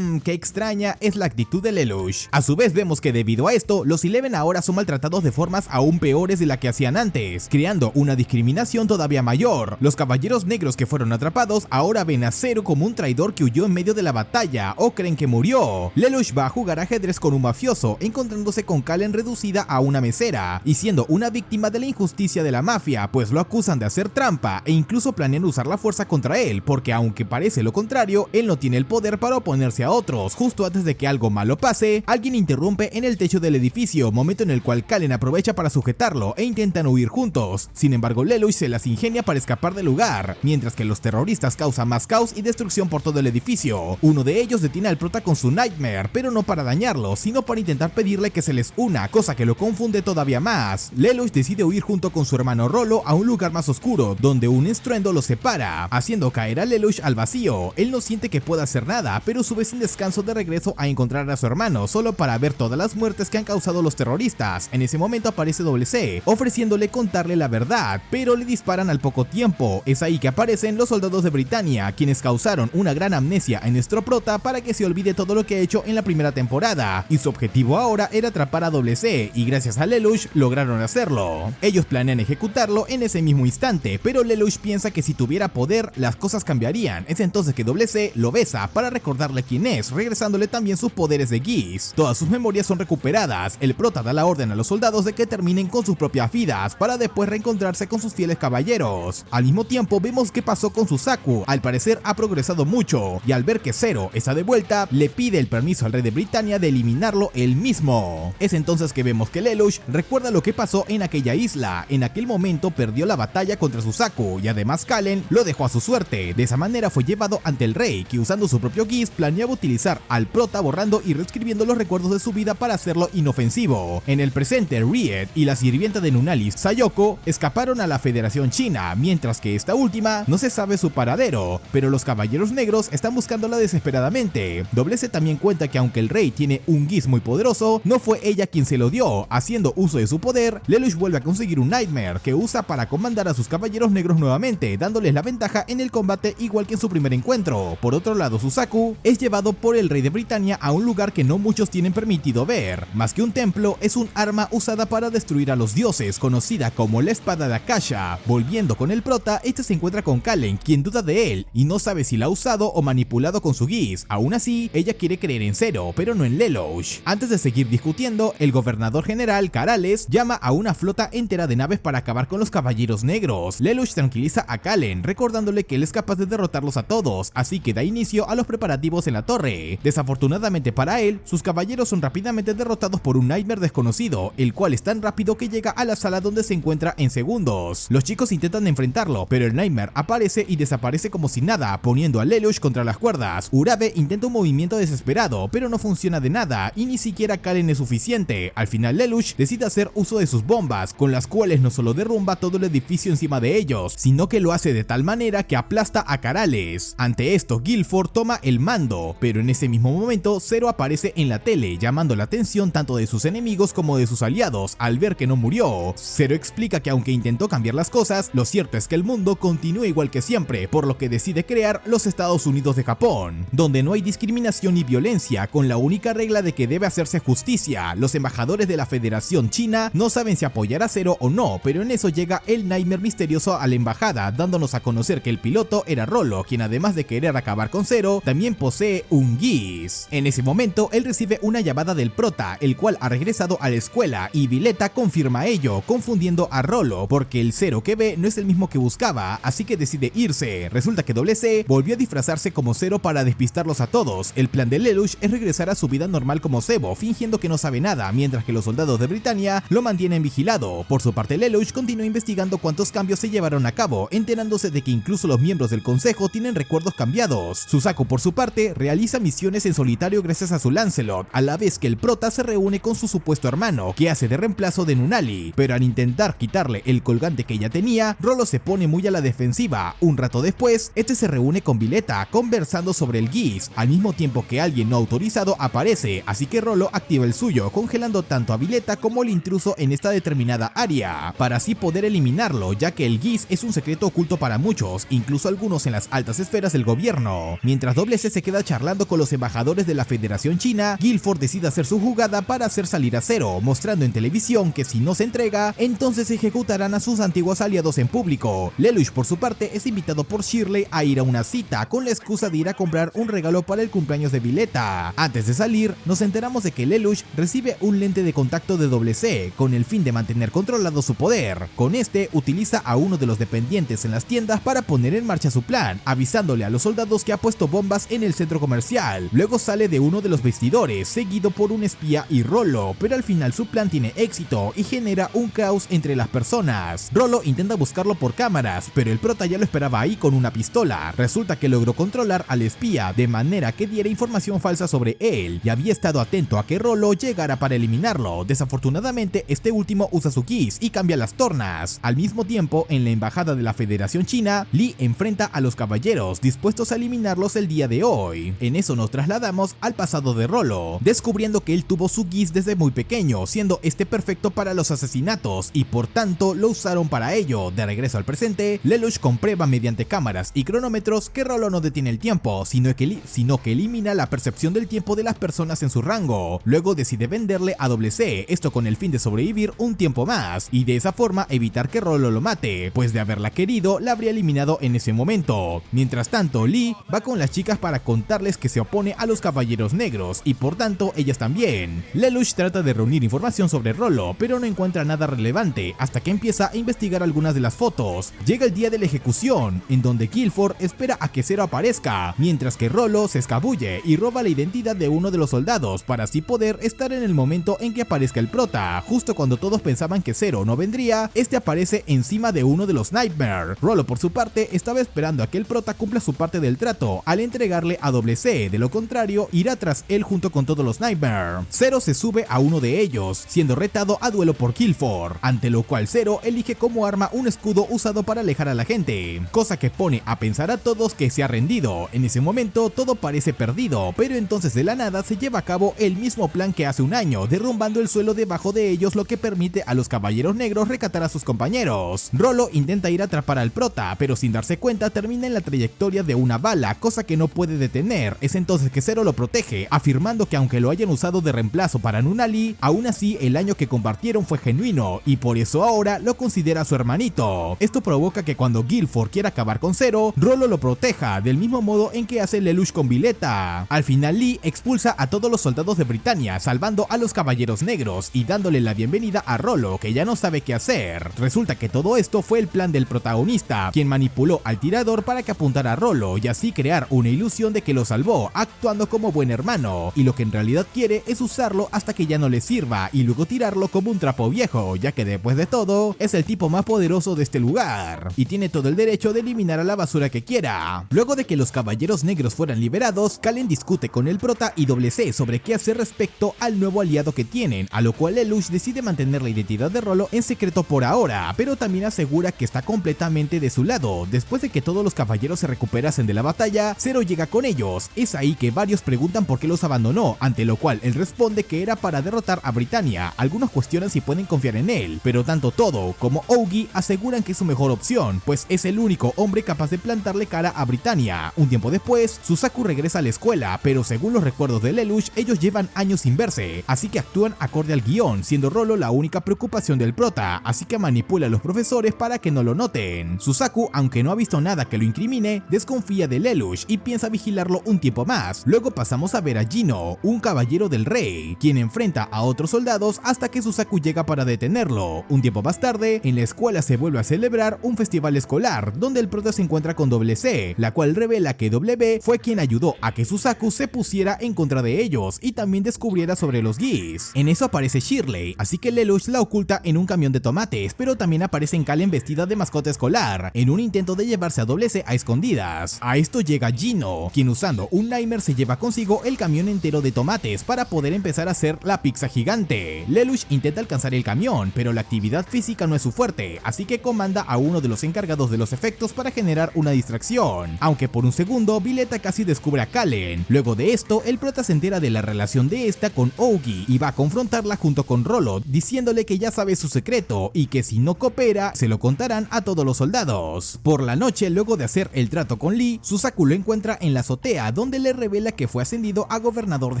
Qué extraña es la actitud de Lelouch. A su vez vemos que debido a esto, los Eleven ahora son maltratados de formas aún peores de la que hacían antes, creando una discriminación todavía mayor. Los caballeros negros que fueron atrapados ahora ven a Zero como un traidor que huyó en medio de la batalla o creen que murió. Lelouch va a jugar ajedrez con un mafioso, encontrándose con Kallen reducida a una mesera y siendo una víctima de la injusticia de la mafia, pues lo acusan de hacer trampa e incluso planean usar la fuerza contra él, porque aunque parece lo contrario, él no tiene el poder para oponerse a otros. Justo antes de que algo malo pase, alguien interrumpe en el techo del edificio, momento en el cual Kallen aprovecha para sujetarlo e intentan huir juntos. Sin embargo, Lelouch se las ingenia para escapar del lugar, mientras que los terroristas causan más caos y destrucción por todo el edificio. Uno de ellos detiene al prota con su Nightmare, pero no para dañarlo, sino para intentar pedirle que se les una, cosa que lo confunde todavía más. Lelouch decide huir junto con su hermano Rollo a un lugar más oscuro, donde un estruendo los separa, haciendo caer a Lelouch al vacío. Él no siente que pueda hacer nada, pero sube sin descanso de regreso a encontrar a su hermano, solo para ver todas las muertes que han causado los terroristas. En ese momento aparece WC, ofreciéndole contarle la verdad, pero le disparan al poco tiempo. Es ahí que aparecen los soldados de Britannia, quienes causaron una gran amnesia en nuestro prota para que se olvide todo lo que ha hecho en la primera temporada, y su objetivo ahora era atrapar a WC, y gracias a Lelouch lograron hacerlo. Ellos planean ejecutarlo en ese mismo instante, pero Lelouch piensa que si tuviera poder, las cosas cambiarían. Es entonces que WC lo besa para recordarle quién es, regresándole también sus poderes de Geese. Todas sus memorias son recuperadas. El prota da la orden a los soldados de que terminen con sus propias vidas, para después reencontrarse con sus fieles caballeros. Al mismo tiempo vemos qué pasó con Suzaku. Al parecer ha progresado mucho, y al ver que Zero está de vuelta, le pide el permiso al rey de Britannia de eliminarlo él mismo. Es entonces que vemos que Lelouch recuerda lo que pasó en aquella isla. En aquel momento perdió la batalla contra Suzaku, y además Kallen lo dejó a su suerte. De esa manera fue llevado ante el rey, que usando su propio Geese planeaba utilizar al prota borrando y reescribiendo los recuerdos de su vida para hacerlo inofensivo. En el presente, Riet y la sirvienta de Nunali, Sayoko, Zero escaparon a la Federación China, mientras que esta última no se sabe su paradero, pero los Caballeros Negros están buscándola desesperadamente. Double C también cuenta que aunque el rey tiene un Geese muy poderoso, no fue ella quien se lo dio. Haciendo uso de su poder, Lelouch vuelve a conseguir un Nightmare que usa para comandar a sus Caballeros Negros nuevamente, dándoles la ventaja en el combate igual que en su primer encuentro. Por otro lado, Suzaku es llevado por el rey de Britania a un lugar que no muchos tienen permitido ver. Más que un templo, es un arma usada para destruir a los dioses, conocida como la espada de Akasha. Volviendo con el prota, este se encuentra con Kalen, quien duda de él y no sabe si la ha usado o manipulado con su Geese. Aún así, ella quiere creer en Zero, pero no en Lelouch. Antes de seguir discutiendo, el gobernador general Karales llama a una flota entera de naves para acabar con los Caballeros Negros. Lelouch tranquiliza a Kalen, recordándole que él es capaz de derrotarlos a todos, así que da inicio a los preparativos en la torre. Desafortunadamente para él, sus caballeros son rápidamente derrotados por un Nightmare desconocido, el cual es tan rápido que llega a la sala donde se encuentra en segundos. Los chicos intentan enfrentarlo, pero el Nightmare aparece y desaparece como si nada, poniendo a Lelouch contra las cuerdas. Urabe intenta un movimiento desesperado, pero no funciona de nada y ni siquiera Kalen es suficiente. Al final Lelouch decide hacer uso de sus bombas, con las cuales no solo derrumba todo el edificio encima de ellos, sino que lo hace de tal manera que aplasta a Karales. Ante esto, Guilford toma el mando, pero en ese mismo momento Zero aparece en la tele, llamando la atención tanto de sus enemigos como de sus aliados al ver que no murió. Zero explica que aunque intentó cambiar las cosas, lo cierto es que el mundo continúa igual que siempre, por lo que decide crear los Estados Unidos de Japón, donde no hay discriminación ni violencia, con la única regla de que debe hacerse justicia. Los embajadores de la Federación China no saben si apoyar a Zero o no, pero en eso llega el Nightmare misterioso a la embajada, dándonos a conocer que el piloto era Rollo, quien además de querer acabar con Zero, también posee un Geese. En ese momento, él recibe una llamada del prota, el cual ha regresado a la escuela, y Violeta confirma ello, confundiendo a Rollo, porque el Zero que ve no es el mismo que buscaba, así que decide irse. Resulta que Double C volvió a disfrazarse como Zero para despistarlos a todos. El plan de Lelouch es regresar a su vida normal como Zebo, fingiendo que no sabe nada, mientras que los soldados de Britania lo mantienen vigilado. Por su parte, Lelouch continúa investigando cuántos cambios se llevaron a cabo, enterándose de que incluso los miembros del consejo tienen recuerdos cambiados. Suzaku, por su parte, realiza misiones en solitario gracias a su Lancelot, a la vez que el prota se reúne con su supuesto hermano, que hace de reemplazo de Nunnally, pero al intentar quitarle el colgante que ella tenía, Rollo se pone muy a la defensiva. Un rato después, este se reúne con Violeta, conversando sobre el Geese, al mismo tiempo que alguien no autorizado aparece, así que Rollo activa el suyo, congelando tanto a Violeta como el intruso en esta determinada área, para así poder eliminarlo, ya que el Geese es un secreto oculto para muchos, incluso algunos en las altas esferas del gobierno. Mientras Double C se queda charlando con los embajadores de la Federación China, Guilford decide hacer su jugada para hacer salir a Zero, mostrando en televisión que si no se entrega, entonces ejecutarán a sus antiguos aliados en público. Lelouch, por su parte, es invitado por Shirley a ir a una cita, con la excusa de ir a comprar un regalo para el cumpleaños de Violeta. Antes de salir, nos enteramos de que Lelouch recibe un lente de contacto de Double C, con el fin de mantener controlado su poder. Con este, utiliza a uno de los dependientes en las tiendas para poner en marcha su plan, avisándole a los soldados que ha puesto bombas en el centro comercial. Luego sale de uno de los vestidores, seguido por un espía y Rollo, pero al final su plan tiene éxito y genera un caos entre las personas. Rollo intenta buscarlo por cámaras, pero el prota ya lo esperaba ahí con una pistola. Resulta que logró controlar al espía, de manera que diera información falsa sobre él, y había estado atento a que Rollo llegara para eliminarlo. Desafortunadamente, este último usa su Geese y cambia las tornas. Al mismo tiempo, en la embajada de la Federación China, Lee enfrenta a los caballeros, dispuestos a eliminarlos el día de hoy. En eso nos trasladamos al pasado de Rollo, descubriendo que él tuvo su Geese desde muy pequeño, siendo este perfecto para los asesinatos, y por tanto lo usaron para ello. De regreso al presente, Lelouch comprueba mediante cámaras y cronómetros que Rollo no detiene el tiempo, sino que elimina la percepción del tiempo de las personas en su rango. Luego decide venderle a Double C, esto con el fin de sobrevivir un tiempo más, y de esa forma evitar que Rollo lo mate, pues de haberla querido, la habría eliminado en ese momento. Mientras tanto, Lee va con las chicas para contarles que se opone a los Caballeros Negros, y por tanto ellas también. Lelouch trata de reunir información sobre Rollo, pero no encuentra nada relevante, hasta que empieza a investigar algunas de las fotos. Llega el día de la ejecución, en donde Guilford espera a que Zero aparezca, mientras que Rollo se escabulle y roba la identidad de uno de los soldados, para así poder estar en el momento en que aparezca el prota. Justo cuando todos pensaban que Zero no vendría, este aparece encima de uno de los Nightmare. Rollo, por su parte, estaba esperando a que el prota cumpla su parte del trato, al entregarle a Double C, de lo contrario, irá tras él junto con todos los Nightmare. Zero se sube a uno de ellos, siendo retado a duelo por Guilford, ante lo cual cual Zero elige como arma un escudo usado para alejar a la gente, cosa que pone a pensar a todos que se ha rendido. En ese momento todo parece perdido, pero entonces de la nada se lleva a cabo el mismo plan que hace un año, derrumbando el suelo debajo de ellos, lo que permite a los caballeros negros rescatar a sus compañeros. Rollo intenta ir a atrapar al prota, pero sin darse cuenta termina en la trayectoria de una bala, cosa que no puede detener. Es entonces que Zero lo protege, afirmando que aunque lo hayan usado de reemplazo para Nunnally, aún así el año que compartieron fue genuino y por eso ahora lo considera su hermanito. Esto provoca que cuando Guilford quiera acabar con Zero, Rollo lo proteja, del mismo modo en que hace Lelouch con Violeta. Al final Lee expulsa a todos los soldados de Britannia, salvando a los caballeros negros y dándole la bienvenida a Rollo, que ya no sabe qué hacer. Resulta que todo esto fue el plan del protagonista, quien manipuló al tirador para que apuntara a Rollo y así crear una ilusión de que lo salvó, actuando como buen hermano, y lo que en realidad quiere es usarlo hasta que ya no le sirva y luego tirarlo como un trapo viejo, ya que después de todo es el tipo más poderoso de este lugar y tiene todo el derecho de eliminar a la basura que quiera. Luego de que los caballeros negros fueran liberados, Kallen discute con el prota y C sobre qué hacer respecto al nuevo aliado que tienen, a lo cual Lelouch decide mantener la identidad de Rollo en secreto por ahora, pero también asegura que está completamente de su lado. Después de que todos los caballeros se recuperasen de la batalla, Zero llega con ellos. Es ahí que varios preguntan por qué los abandonó, ante lo cual él responde que era para derrotar a Britannia. Algunos cuestionan si pueden confiar en él, pero tanto Todo como Ogi aseguran que es su mejor opción, pues es el único hombre capaz de plantarle cara a Britannia. Un tiempo después, Suzaku regresa a la escuela, pero según los recuerdos de Lelouch, ellos llevan años sin verse, así que actúan acorde al guión, siendo Rollo la única preocupación del prota, así que manipula a los profesores para que no lo noten. Suzaku, aunque no ha visto nada que lo incrimine, desconfía de Lelouch y piensa vigilarlo un tiempo más. Luego pasamos a ver a Gino, un caballero del rey, quien enfrenta a otros soldados hasta que Suzaku llega para detenerlo. Un tiempo más tarde, en la escuela se vuelve a celebrar un festival escolar, donde el prota se encuentra con C, la cual revela que W fue quien ayudó a que Suzaku se pusiera en contra de ellos y también descubriera sobre los Geese. En eso aparece Shirley, así que Lelouch la oculta en un camión de tomates, pero también aparece en Kallen vestida de mascota escolar, en un intento de llevarse a C a escondidas. A esto llega Gino, quien usando un Nightmare se lleva consigo el camión entero de tomates para poder empezar a hacer la pizza gigante. Lelouch intenta alcanzar el camión, pero la actividad física no es su fuerte, así que comanda a uno de los encargados de los efectos para generar una distracción, aunque por un segundo Violeta casi descubre a Kallen. Luego de esto, el prota se entera de la relación de esta con Ogi y va a confrontarla junto con Rollo, diciéndole que ya sabe su secreto y que si no coopera, se lo contarán a todos los soldados. Por la noche, luego de hacer el trato con Lee, Suzaku lo encuentra en la azotea, donde le revela que fue ascendido a gobernador de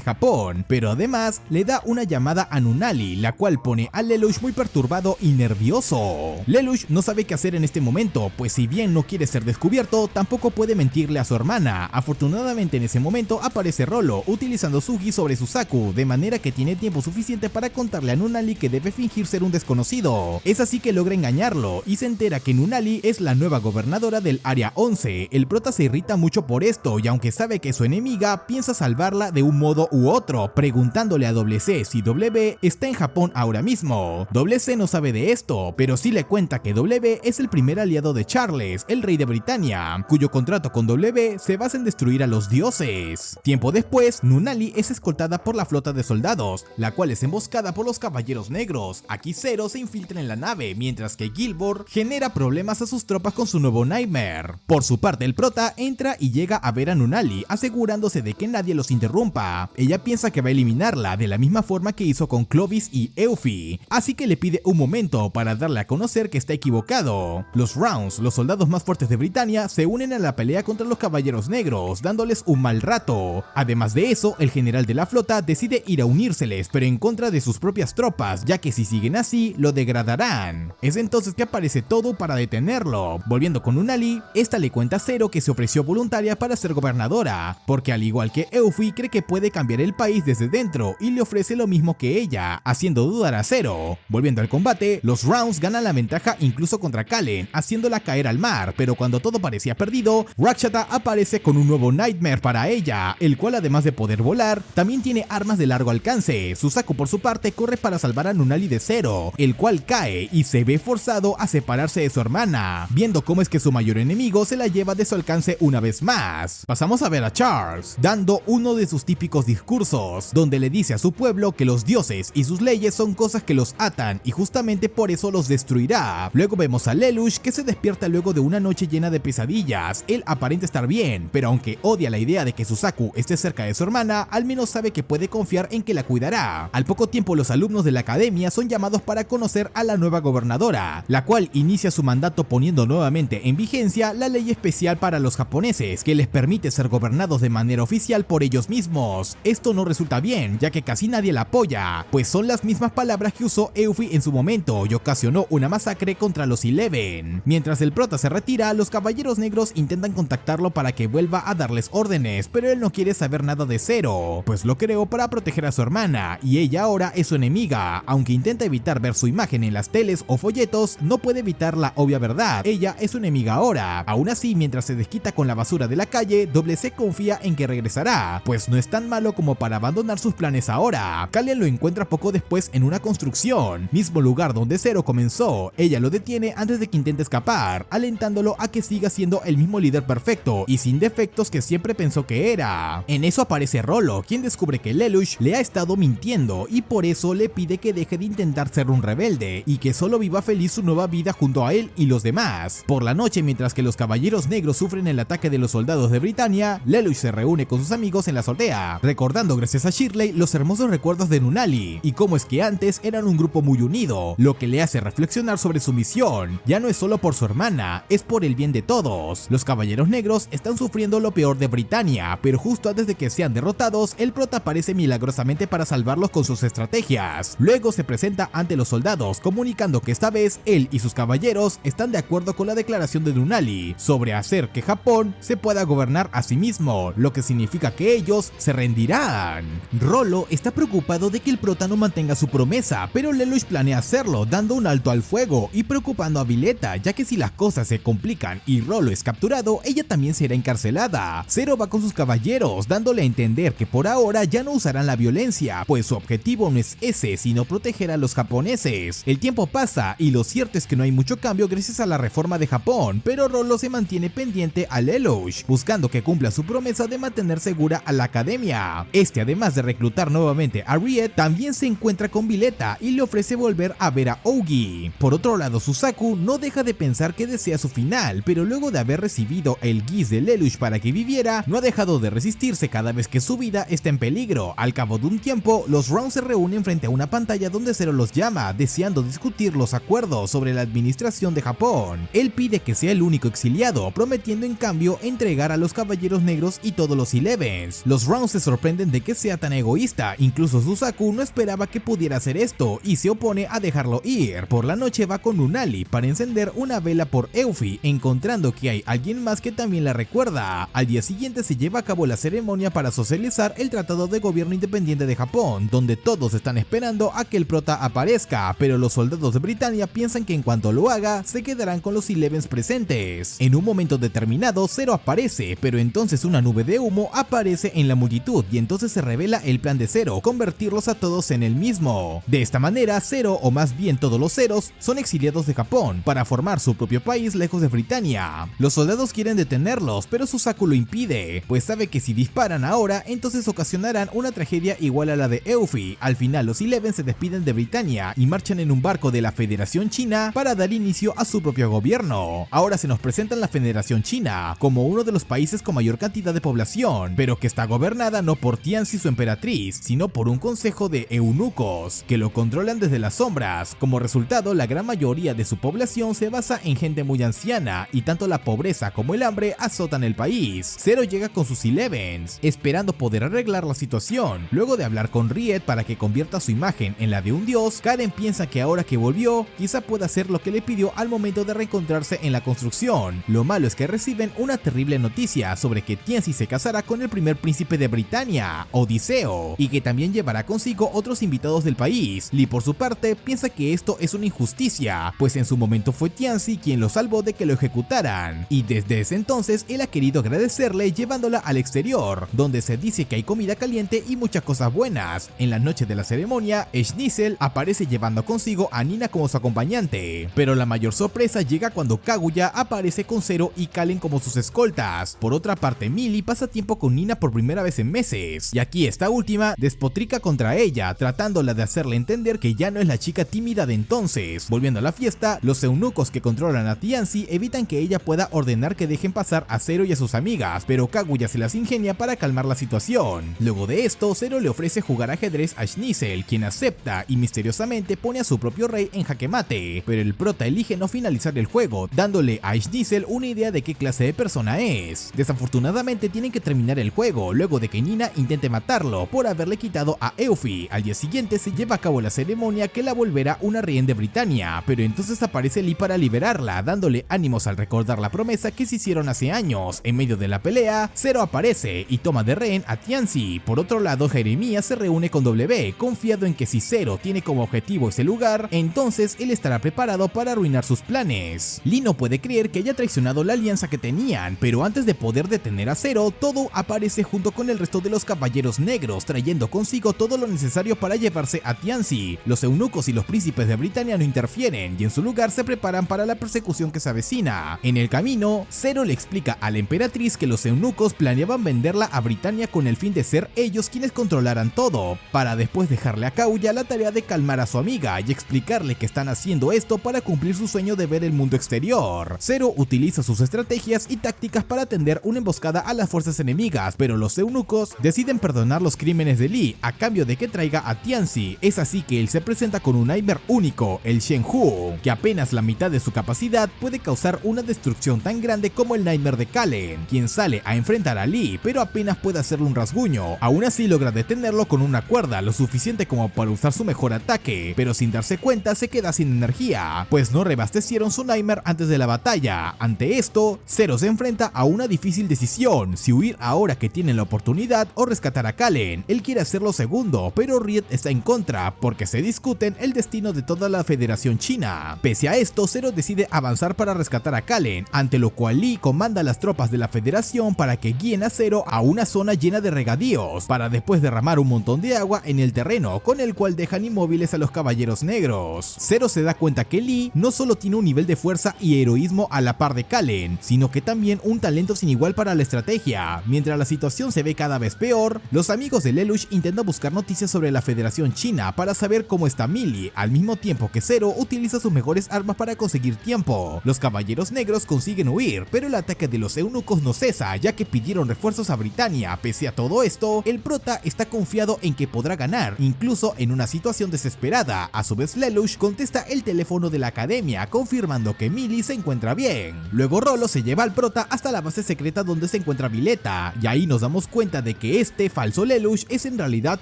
Japón, pero además le da una llamada a Nunnally, la cual pone a Lelouch muy perturbado y nervioso. Lelouch no sabe qué hacer en este momento, pues si bien no quiere ser descubierto, tampoco puede mentirle a su hermana. Afortunadamente en ese momento aparece Rollo, utilizando su Gi sobre Suzaku, de manera que tiene tiempo suficiente para contarle a Nunnally que debe fingir ser un desconocido. Es así que logra engañarlo y se entera que Nunnally es la nueva gobernadora del Área 11. El prota se irrita mucho por esto y aunque sabe que es su enemiga, piensa salvarla de un modo u otro, preguntándole a C si W está en Japón ahora mismo. C no sabe de esto, pero sí le cuenta que W es el primer aliado de Charles, el rey de Britannia, cuyo contrato con W se basa en destruir a los dioses. Tiempo después, Nunnally es escoltada por la flota de soldados, la cual es emboscada por los caballeros negros. Aquí Zero se infiltra en la nave, mientras que Guilford genera problemas a sus tropas con su nuevo Nightmare. Por su parte, el prota entra y llega a ver a Nunnally, asegurándose de que nadie los interrumpa. Ella piensa que va a eliminarla de la misma forma que hizo con Clovis y Eufy, así que le pide un momento para darle a conocer que está equivocado. Los Rounds, los soldados más fuertes de Britannia, se unen a la pelea contra los caballeros negros, dándoles un mal rato. Además de eso, el general de la flota decide ir a unírseles, pero en contra de sus propias tropas, ya que si siguen así, lo degradarán. Es entonces que aparece Todo para detenerlo. Volviendo con Nunnally, esta le cuenta a Zero que se ofreció voluntaria para ser gobernadora, porque al igual que Eufy cree que puede cambiar el país desde dentro y le ofrece lo mismo que ella, haciendo dudar a Zero. Volviendo al combate, los Rounds ganan la ventaja incluso contra Kallen, haciéndola caer al mar, pero cuando todo parecía perdido, Rakshata aparece con un nuevo Nightmare para ella, el cual además de poder volar, también tiene armas de largo alcance. Suzaku por su parte corre para salvar a Nunnally de Zero, el cual cae y se ve forzado a separarse de su hermana, viendo cómo es que su mayor enemigo se la lleva de su alcance una vez más. Pasamos a ver a Charles, dando uno de sus típicos discursos, donde le dice a su pueblo que los dioses y sus leyes son cosas que los atan y justamente por eso los destruirá. Luego vemos a Lelouch, que se despierta luego de una noche llena de pesadillas. Él aparenta estar bien, pero aunque odia la idea de que Suzaku esté cerca de su hermana, al menos sabe que puede confiar en que la cuidará. Al poco tiempo, los alumnos de la academia son llamados para conocer a la nueva gobernadora, la cual inicia su mandato poniendo nuevamente en vigencia la ley especial para los japoneses, que les permite ser gobernados de manera oficial por ellos mismos. Esto no resulta bien, ya que casi nadie la apoya, pues son las mismas palabras que usó Euphie en su momento y ocasionó una masacre contra los Eleven. Mientras el prota se retira, los caballeros negros intentan contactarlo para que vuelva a darles órdenes, pero él no quiere saber nada de Zero, pues lo creó para proteger a su hermana, y ella ahora es su enemiga. Aunque intenta evitar ver su imagen en las teles o folletos, no puede evitar la obvia verdad: ella es su enemiga ahora. Aún así, mientras se desquita con la basura de la calle, Doble C confía en que regresará, pues no es tan malo como para abandonar sus planes ahora. Kallian lo encuentra poco después en una construcción, mismo lugar donde Zero comenzó. Ella lo detiene antes de que intente escapar, alentándolo a que siga siendo el mismo líder perfecto y sin defectos que siempre pensó que era. En eso aparece Rollo, quien descubre que Lelouch le ha estado mintiendo y por eso le pide que deje de intentar ser un rebelde y que solo viva feliz su nueva vida junto a él y los demás. Por la noche, mientras que los caballeros negros sufren el ataque de los soldados de Britannia, Lelouch se reúne con sus amigos en la azotea, recordando gracias a Shirley los hermosos recuerdos de Nunnally y cómo es que antes eran un grupo muy unido, lo que le hace reflexionar sobre su misión. Ya no es solo por su hermana, es por el bien de todos. Los caballeros negros están sufriendo lo peor de Britannia, pero justo antes de que sean derrotados, el prota aparece milagrosamente para salvarlos con sus estrategias. Luego se presenta ante los soldados, comunicando que esta vez él y sus caballeros están de acuerdo con la declaración de Nunnally sobre hacer que Japón se pueda gobernar a sí mismo, lo que significa que ellos se rendirán. Rollo está preocupado de que el prota no mantenga su promesa, pero Lelouch planea hacerlo, dando un alto al fuego y preocupando a Violeta, ya que si las cosas se complican y Rollo es capturado, ella también será encarcelada. Zero va con sus caballeros, dándole a entender que por ahora ya no usarán la violencia, pues su objetivo no es ese, sino proteger a los japoneses. El tiempo pasa y lo cierto es que no hay mucho cambio gracias a la reforma de Japón, pero Rollo se mantiene pendiente a Lelouch, buscando que cumpla su promesa de mantener segura a la academia. Este, además de reclutar nuevamente a Riet, también se encuentra con Violeta y le ofrece volver a ver a Ougi. Por otro lado, Suzaku no deja de pensar que desea su final, pero luego de haber recibido el Geass de Lelouch para que viviera, no ha dejado de resistirse cada vez que su vida está en peligro. Al cabo de un tiempo, los Rounds se reúnen frente a una pantalla donde Zero los llama, deseando discutir los acuerdos sobre la administración de Japón. Él pide que sea el único exiliado, prometiendo en cambio entregar a los caballeros negros y todos los Elevens. Los Rounds se sorprenden de que sea tan egoísta, incluso Suzaku no esperaba que pudiera hacer esto y se opone a dejarlo ir. Por la noche va con Nunnally para encender una vela por Euphie, encontrando que hay alguien más que también la recuerda. Al día siguiente se lleva a cabo la ceremonia para socializar el Tratado de Gobierno Independiente de Japón, donde todos están esperando a que el prota aparezca, pero los soldados de Britannia piensan que en cuanto lo haga, se quedarán con los Elevens presentes. En un momento determinado, Zero aparece, pero entonces una nube de humo aparece en la multitud y entonces se revela el plan de Zero, convertirlos a todos en el mismo. De esta manera, Zero, o más bien todos los Zeros, son exiliados de Japón para formar su propio país lejos de Britannia. Los soldados quieren detenerlos, pero Suzaku lo impide, pues sabe que si disparan ahora, entonces ocasionarán una tragedia igual a la de Euphie. Al final, los Eleven se despiden de Britannia y marchan en un barco de la Federación China para dar inicio a su propio gobierno. Ahora se nos presentan la Federación China como uno de los países con mayor cantidad de población, pero que está gobernada no por Tianzi, su emperatriz, sino por un consejo de eunucos que lo controlan desde las sombras. Como resultado, la gran mayoría de su población se basa en gente muy anciana y tanto la pobreza como el hambre azotan el país. Zero llega con sus Elevens, esperando poder arreglar la situación. Luego de hablar con Riet para que convierta su imagen en la de un dios, Karen piensa que ahora que volvió, quizá pueda hacer lo que le pidió al momento de reencontrarse en la construcción. Lo malo es que reciben una terrible noticia sobre que Tianzi se casará con el primer príncipe de Britannia, Odiseo, y que también llevará consigo otros invitados del país. Lee, por su parte, piensa que esto es una injusticia, pues en su momento fue Tianzi quien lo salvó de que lo ejecutaran, y desde ese entonces él ha querido agradecerle llevándola al exterior, donde se dice que hay comida caliente y muchas cosas buenas. En la noche de la ceremonia, Schnitzel aparece llevando consigo a Nina como su acompañante, pero la mayor sorpresa llega cuando Kaguya aparece con Zero y Kallen como sus escoltas. Por otra parte, Millie pasa tiempo con Nina por primera vez en meses, y aquí esta última despotrica contra ella, tratándola de hacerle entender que ya no es la chica tímida vida de entonces. Volviendo a la fiesta, los eunucos que controlan a Tianzi evitan que ella pueda ordenar que dejen pasar a Zero y a sus amigas, pero Kaguya se las ingenia para calmar la situación. Luego de esto, Zero le ofrece jugar ajedrez a Schnitzel, quien acepta y misteriosamente pone a su propio rey en jaque mate, pero el prota elige no finalizar el juego, dándole a Schnitzel una idea de qué clase de persona es. Desafortunadamente tienen que terminar el juego, luego de que Nina intente matarlo por haberle quitado a Eufy. Al día siguiente se lleva a cabo la ceremonia que la volverá una rehén de Britannia, pero entonces aparece Lee para liberarla, dándole ánimos al recordar la promesa que se hicieron hace años. En medio de la pelea, Zero aparece y toma de rehén a Tianzi. Por otro lado, Jeremiah se reúne con W, confiado en que si Zero tiene como objetivo ese lugar, entonces él estará preparado para arruinar sus planes. Lee no puede creer que haya traicionado la alianza que tenían, pero antes de poder detener a Zero, Todo aparece junto con el resto de los caballeros negros, trayendo consigo todo lo necesario para llevarse a Tianzi. Los eunucos y los príncipes de Britannia no interfieren y en su lugar se preparan para la persecución que se avecina. En el camino, Zero le explica a la emperatriz que los eunucos planeaban venderla a Britannia con el fin de ser ellos quienes controlaran todo, para después dejarle a Kaguya la tarea de calmar a su amiga y explicarle que están haciendo esto para cumplir su sueño de ver el mundo exterior. Zero utiliza sus estrategias y tácticas para tender una emboscada a las fuerzas enemigas, pero los eunucos deciden perdonar los crímenes de Lee a cambio de que traiga a Tianzi. Es así que él se presenta con un Nightmare único, el Shenhu, que apenas la mitad de su capacidad puede causar una destrucción tan grande como el Nightmare de Kallen, quien sale a enfrentar a Lee, pero apenas puede hacerle un rasguño. Aún así logra detenerlo con una cuerda, lo suficiente como para usar su mejor ataque, pero sin darse cuenta se queda sin energía, pues no reabastecieron su Nightmare antes de la batalla. Ante esto, Zero se enfrenta a una difícil decisión, si huir ahora que tienen la oportunidad o rescatar a Kallen. Él quiere hacer lo segundo, pero Riot está en contra, porque se discuten el destino de toda la Federación China. Pese a esto, Zero decide avanzar para rescatar a Kallen, ante lo cual Lee comanda a las tropas de la Federación para que guíen a Zero a una zona llena de regadíos, para después derramar un montón de agua en el terreno, con el cual dejan inmóviles a los caballeros negros. Zero se da cuenta que Lee no solo tiene un nivel de fuerza y heroísmo a la par de Kallen, sino que también un talento sin igual para la estrategia. Mientras la situación se ve cada vez peor, los amigos de Lelouch intentan buscar noticias sobre la Federación China para saber cómo está Millie, al mismo tiempo que Zero utiliza sus mejores armas para conseguir tiempo. Los caballeros negros consiguen huir, pero el ataque de los eunucos no cesa, ya que pidieron refuerzos a Britannia. Pese a todo esto, el prota está confiado en que podrá ganar, incluso en una situación desesperada. A su vez, Lelouch contesta el teléfono de la academia, confirmando que Millie se encuentra bien. Luego Rolo se lleva al prota hasta la base secreta donde se encuentra Violeta, y ahí nos damos cuenta de que este falso Lelouch es en realidad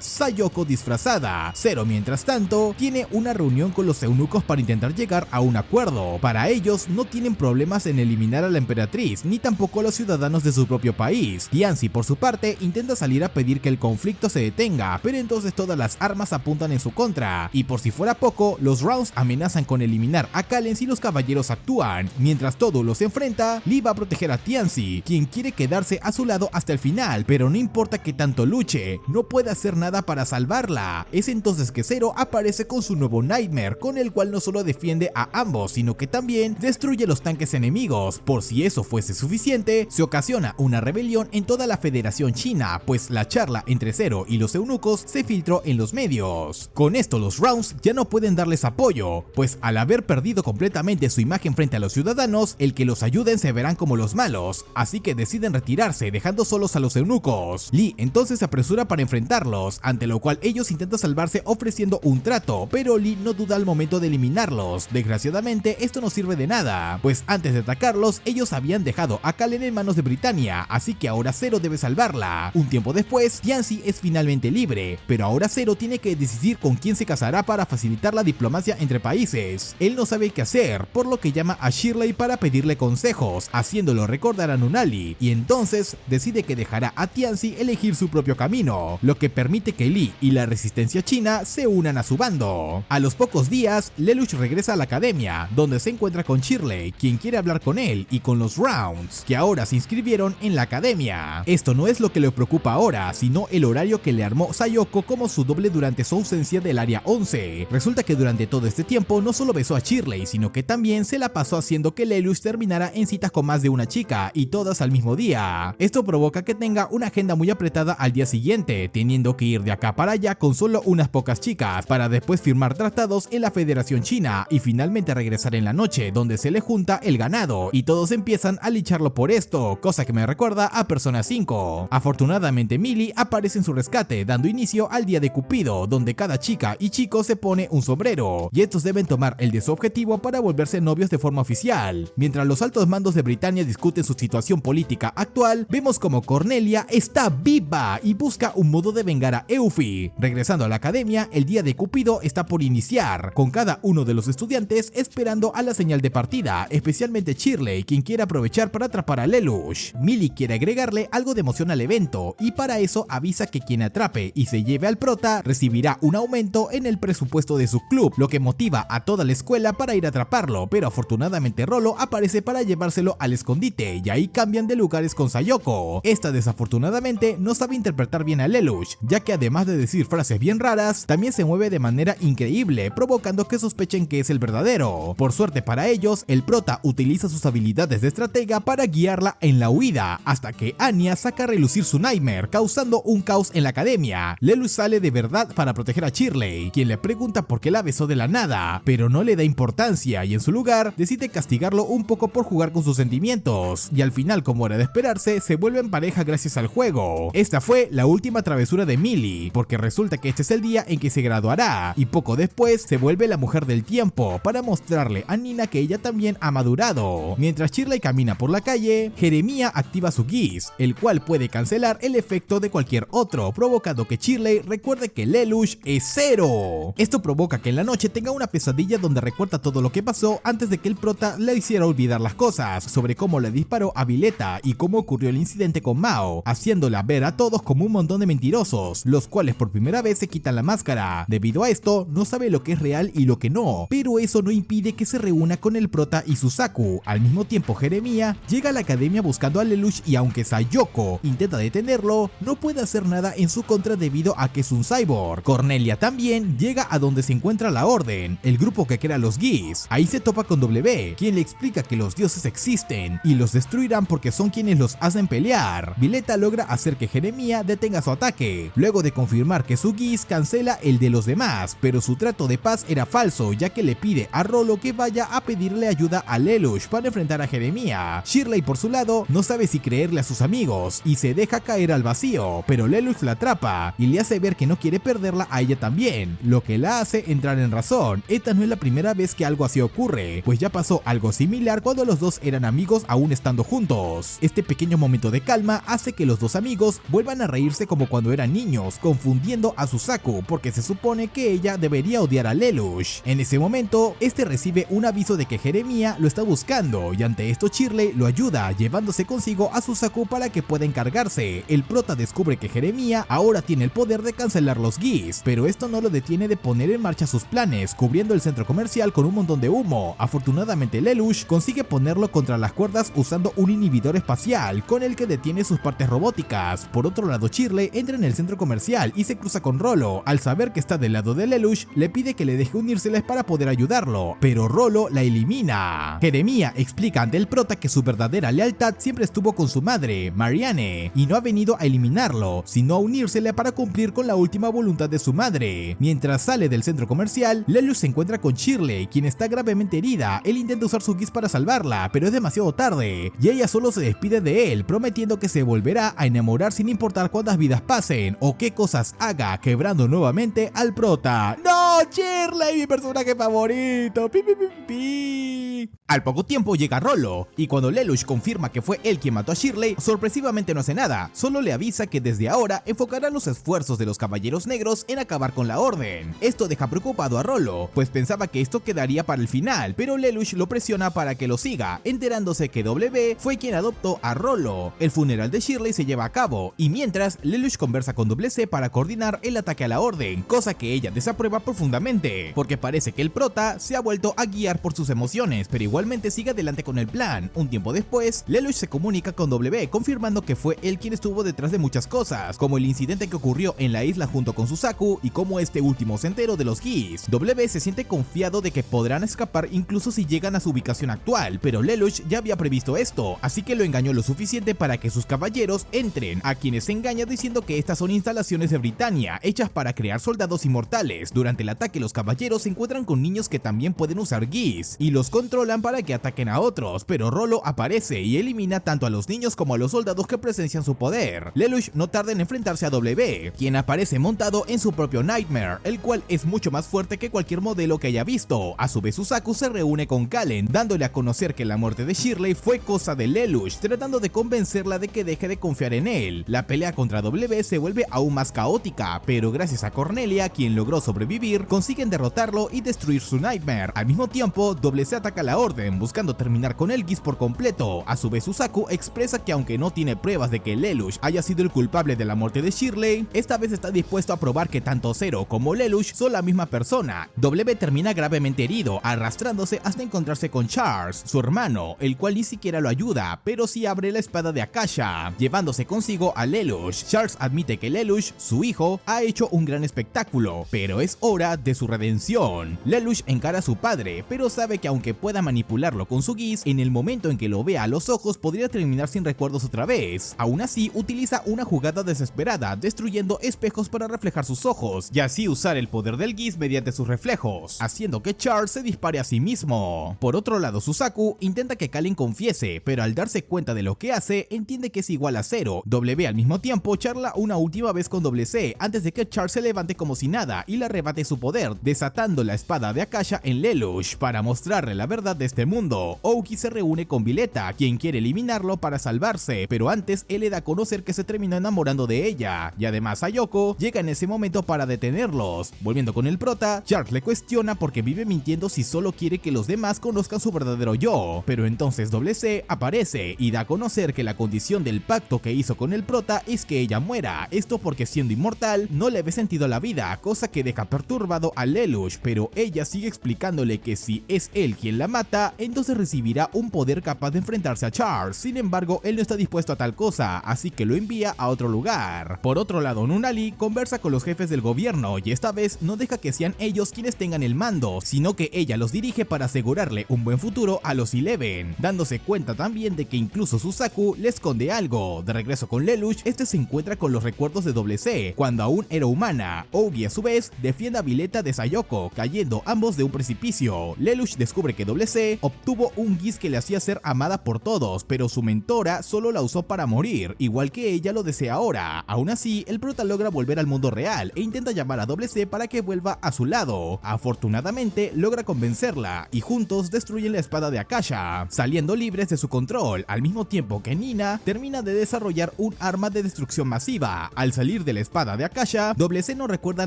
Sayoko disfrazada. Zero, mientras tanto, tiene una reunión con los eunucos para intentar llegar a un acuerdo. Para ellos, no tienen problemas en eliminar a la emperatriz, ni tampoco a los ciudadanos de su propio país. Tianzi, por su parte, intenta salir a pedir que el conflicto se detenga, pero entonces todas las armas apuntan en su contra, y por si fuera poco, los Rounds amenazan con eliminar a Kallen si los caballeros actúan. Mientras todo los enfrenta, Lee va a proteger a Tianzi, quien quiere quedarse a su lado hasta el final, pero no importa que tanto luche, no puede hacer nada para salvarla. Es entonces que Zero aparece con su nuevo Nightmare, con el cual no solo defiende a ambos, sino que también destruye los tanques enemigos. Por si eso fuese suficiente, se ocasiona una rebelión en toda la Federación China, pues la charla entre Zero y los eunucos se filtró en los medios. Con esto los Rounds ya no pueden darles apoyo, pues al haber perdido completamente su imagen frente a los ciudadanos, el que los ayuden se verán como los malos, así que deciden retirarse dejando solos a los eunucos. Lee entonces se apresura para enfrentarlos, ante lo cual ellos intentan salvarse ofreciendo un trato, pero Lee no duda al momento de eliminarlos. Desgraciadamente esto no sirve de nada, pues antes de atacarlos ellos habían dejado a Kallen en manos de Britannia, así que ahora Zero debe salvarla. Un tiempo después, Tianzi es finalmente libre, pero ahora Zero tiene que decidir con quién se casará para facilitar la diplomacia entre países. Él no sabe qué hacer, por lo que llama a Shirley para pedirle consejos, haciéndolo recordar a Nunnally, y entonces decide que dejará a Tianzi elegir su propio camino, lo que permite que Lee y la resistencia china se unan a su bando. A los pocos días, Lelouch regresa a la academia, donde se encuentra con Shirley, quien quiere hablar con él, y con los Rounds, que ahora se inscribieron en la academia. Esto no es lo que le preocupa ahora, sino el horario que le armó Sayoko como su doble durante su ausencia del área 11. Resulta que durante todo este tiempo no solo besó a Shirley, sino que también se la pasó haciendo que Lelouch terminara en citas con más de una chica, y todas al mismo día. Esto provoca que tenga una agenda muy apretada al día siguiente, teniendo que ir de acá para allá con solo unas pocas chicas, para después firmar tratados soldados en la Federación China y finalmente regresar en la noche, donde se le junta el ganado y todos empiezan a licharlo por esto, cosa que me recuerda a Persona 5. Afortunadamente Millie aparece en su rescate, dando inicio al día de Cupido, donde cada chica y chico se pone un sombrero, y estos deben tomar el de su objetivo para volverse novios de forma oficial. Mientras los altos mandos de Britannia discuten su situación política actual, vemos como Cornelia está viva y busca un modo de vengar a Euphie. Regresando a la academia, el día de Cupido está por iniciar, con cada uno de los estudiantes esperando a la señal de partida, especialmente Shirley, quien quiere aprovechar para atrapar a Lelouch. Millie quiere agregarle algo de emoción al evento, y para eso avisa que quien atrape y se lleve al prota recibirá un aumento en el presupuesto de su club, lo que motiva a toda la escuela para ir a atraparlo, pero afortunadamente Rolo aparece para llevárselo al escondite, y ahí cambian de lugares con Sayoko. Esta desafortunadamente no sabe interpretar bien a Lelouch, ya que además de decir frases bien raras, también se mueve de manera increíble, provocando que sospechen que es el verdadero. Por suerte para ellos, el prota utiliza sus habilidades de estratega para guiarla en la huida, hasta que Anya saca a relucir su Nightmare, causando un caos en la academia. Lelouch sale de verdad para proteger a Shirley, quien le pregunta por qué la besó de la nada, pero no le da importancia y en su lugar decide castigarlo un poco por jugar con sus sentimientos, y al final, como era de esperarse, se vuelven pareja gracias al juego. Esta fue la última travesura de Millie, porque resulta que este es el día en que se graduará, y poco después se vuelve la mujer del tiempo para mostrarle a Nina que ella también ha madurado. Mientras Shirley camina por la calle, Jeremiah activa su Geass, el cual puede cancelar el efecto de cualquier otro, provocando que Shirley recuerde que Lelouch es cero. Esto provoca que en la noche tenga una pesadilla donde recuerda todo lo que pasó antes de que el prota le hiciera olvidar las cosas, sobre cómo le disparó a Violeta y cómo ocurrió el incidente con Mao, haciéndola ver a todos como un montón de mentirosos, los cuales por primera vez se quitan la máscara. Debido a esto, no sabe lo que es real y lo que no, pero eso no impide que se reúna con el prota y Suzaku. Al mismo tiempo, Jeremiah llega a la academia buscando a Lelouch y aunque Sayoko intenta detenerlo, no puede hacer nada en su contra debido a que es un cyborg. Cornelia también llega a donde se encuentra la Orden, el grupo que crea los Geass. Ahí se topa con W, quien le explica que los dioses existen y los destruirán porque son quienes los hacen pelear. Violeta logra hacer que Jeremiah detenga su ataque, luego de confirmar que su Geass cancela el de los demás, pero su trato de paz era falso, ya que le pide a Rolo que vaya a pedirle ayuda a Lelouch para enfrentar a Jeremiah. Shirley por su lado no sabe si creerle a sus amigos y se deja caer al vacío, pero Lelouch la atrapa y le hace ver que no quiere perderla a ella también, lo que la hace entrar en razón. Esta no es la primera vez que algo así ocurre, pues ya pasó algo similar cuando los dos eran amigos aún estando juntos. Este pequeño momento de calma hace que los dos amigos vuelvan a reírse como cuando eran niños, confundiendo a Suzaku porque se supone que ella debería odiar a Lelouch. En ese momento, este recibe un aviso de que Jeremiah lo está buscando y ante esto Shirley lo ayuda llevándose consigo a Suzaku para que pueda encargarse. El prota descubre que Jeremiah ahora tiene el poder de cancelar los Geass, pero esto no lo detiene de poner en marcha sus planes, cubriendo el centro comercial con un montón de humo. Afortunadamente Lelouch consigue ponerlo contra las cuerdas usando un inhibidor espacial con el que detiene sus partes robóticas. Por otro lado, Shirley entra en el centro comercial y se cruza con Rolo. Al saber que está del lado de Lelouch, le pide que le deje unírseles para poder ayudarlo, pero Rolo la elimina. Jeremiah explica ante el prota que su verdadera lealtad siempre estuvo con su madre, Marianne, y no ha venido a eliminarlo, sino a unírsele para cumplir con la última voluntad de su madre. Mientras sale del centro comercial, Lelouch se encuentra con Shirley, quien está gravemente herida. Él intenta usar su Geass para salvarla, pero es demasiado tarde, y ella solo se despide de él, prometiendo que se volverá a enamorar sin importar cuántas vidas pasen o qué cosas haga, quebrando nuevamente al prota. ¡No, Shirley, mi personaje favorito! ¡Pi, pi, pi, pi! Al poco tiempo llega Rolo, y cuando Lelouch confirma que fue él quien mató a Shirley, sorpresivamente no hace nada, solo le avisa que desde ahora enfocará los esfuerzos de los Caballeros Negros en acabar con la Orden. Esto deja preocupado a Rolo, pues pensaba que esto quedaría para el final, pero Lelouch lo presiona para que lo siga, enterándose que W fue quien adoptó a Rolo. El funeral de Shirley se lleva a cabo, y mientras, Lelouch conversa con WC para coordinar el ataque a la Orden, cosa que ella desaprueba profundamente, porque parece que el prota se ha vuelto a guiar por sus emociones, pero igualmente sigue adelante con el plan. Un tiempo después, Lelouch se comunica con W, confirmando que fue él quien estuvo detrás de muchas cosas, como el incidente que ocurrió en la isla junto con Suzaku y cómo este último se enteró de los Geese. W se siente confiado de que podrán escapar incluso si llegan a su ubicación actual, pero Lelouch ya había previsto esto, así que lo engañó lo suficiente para que sus caballeros entren, a quienes se engaña diciendo que estas son instalaciones de Britannia, hechas para crear soldados inmortales. Durante el ataque los caballeros se encuentran con niños que también pueden usar Geese, y los controlan para que ataquen a otros, pero Rollo aparece y elimina tanto a los niños como a los soldados que presencian su poder. Lelouch no tarda en enfrentarse a W, quien aparece montado en su propio Nightmare, el cual es mucho más fuerte que cualquier modelo que haya visto. A su vez Suzaku se reúne con Kallen, dándole a conocer que la muerte de Shirley fue cosa de Lelouch, tratando de convencerla de que deje de confiar en él. La pelea contra W se vuelve aún más caótica, pero gracias a Cornelia, quien logró sobrevivir, consiguen derrotarlo y destruir su Nightmare. Al mismo tiempo, WC ataca a la Orden, buscando terminar con el Geese por completo. A su vez Suzaku expresa que aunque no tiene pruebas de que Lelouch haya sido el culpable de la muerte de Shirley, esta vez está dispuesto a probar que tanto Zero como Lelouch son la misma persona. W termina gravemente herido, arrastrándose hasta encontrarse con Charles, su hermano, el cual ni siquiera lo ayuda, pero sí abre la espada de Akasha, llevándose consigo a Lelouch. Charles admite que Lelouch, su hijo, ha hecho un gran espectáculo, pero es hora de su redención. Lelouch encara a su padre, pero sabe que aunque pueda manipularlo con su Geese, en el momento en que lo vea a los ojos podría terminar sin recuerdos otra vez. Aún así, utiliza una jugada desesperada, destruyendo espejos para reflejar sus ojos, y así usar el poder del Geese mediante sus reflejos, haciendo que Charles se dispare a sí mismo. Por otro lado, Suzaku intenta que Kallen confiese, pero al darse cuenta de lo que hace, entiende que es igual a Zero. W al mismo tiempo charla una última vez con WC antes de que Charles se levante como si nada y le arrebate su poder, desatando la espada de Akasha en Lelouch para mostrarle la verdad de este mundo. Oki se reúne con Violeta, quien quiere eliminarlo para salvarse, pero antes él le da a conocer que se terminó enamorando de ella, y además Ayoko llega en ese momento para detenerlos. Volviendo con el prota, Charles le cuestiona porque vive mintiendo si solo quiere que los demás conozcan su verdadero yo, pero entonces WC aparece y da a conocer que la condición del pacto que hizo con el prota es que ella muera, esto porque siendo inmortal no le ve sentido a la vida, cosa que deja perturbado a Lelouch, pero ella sigue explicándole que si es él quien la mata, entonces recibirá un poder capaz de enfrentarse a Charles. Sin embargo, él no está dispuesto a tal cosa, así que lo envía a otro lugar. Por otro lado, Nunnally conversa con los jefes del gobierno y esta vez no deja que sean ellos quienes tengan el mando, sino que ella los dirige para asegurarle un buen futuro a los Eleven, dándose cuenta también de que incluso Suzaku le esconde algo. De regreso con Lelouch, este se encuentra con los recuerdos de WC, cuando aún era humana. Ogi a su vez defiende a Violeta de Sayoko, cayendo ambos de un precipicio. Lelouch descubre que WC obtuvo un Geese que le hacía ser amada por todos, pero su mentora solo la usó para morir, igual que ella lo desea ahora. Aún así, el prota logra volver al mundo real e intenta llamar a WC para que vuelva a su lado. Afortunadamente, logra convencerla y juntos destruyen la espada de Akasha, saliendo libres de su control, al mismo tiempo que Nina termina de desarrollar un arma de destrucción masiva. Al salir de la espada de Akasha, WC no recuerda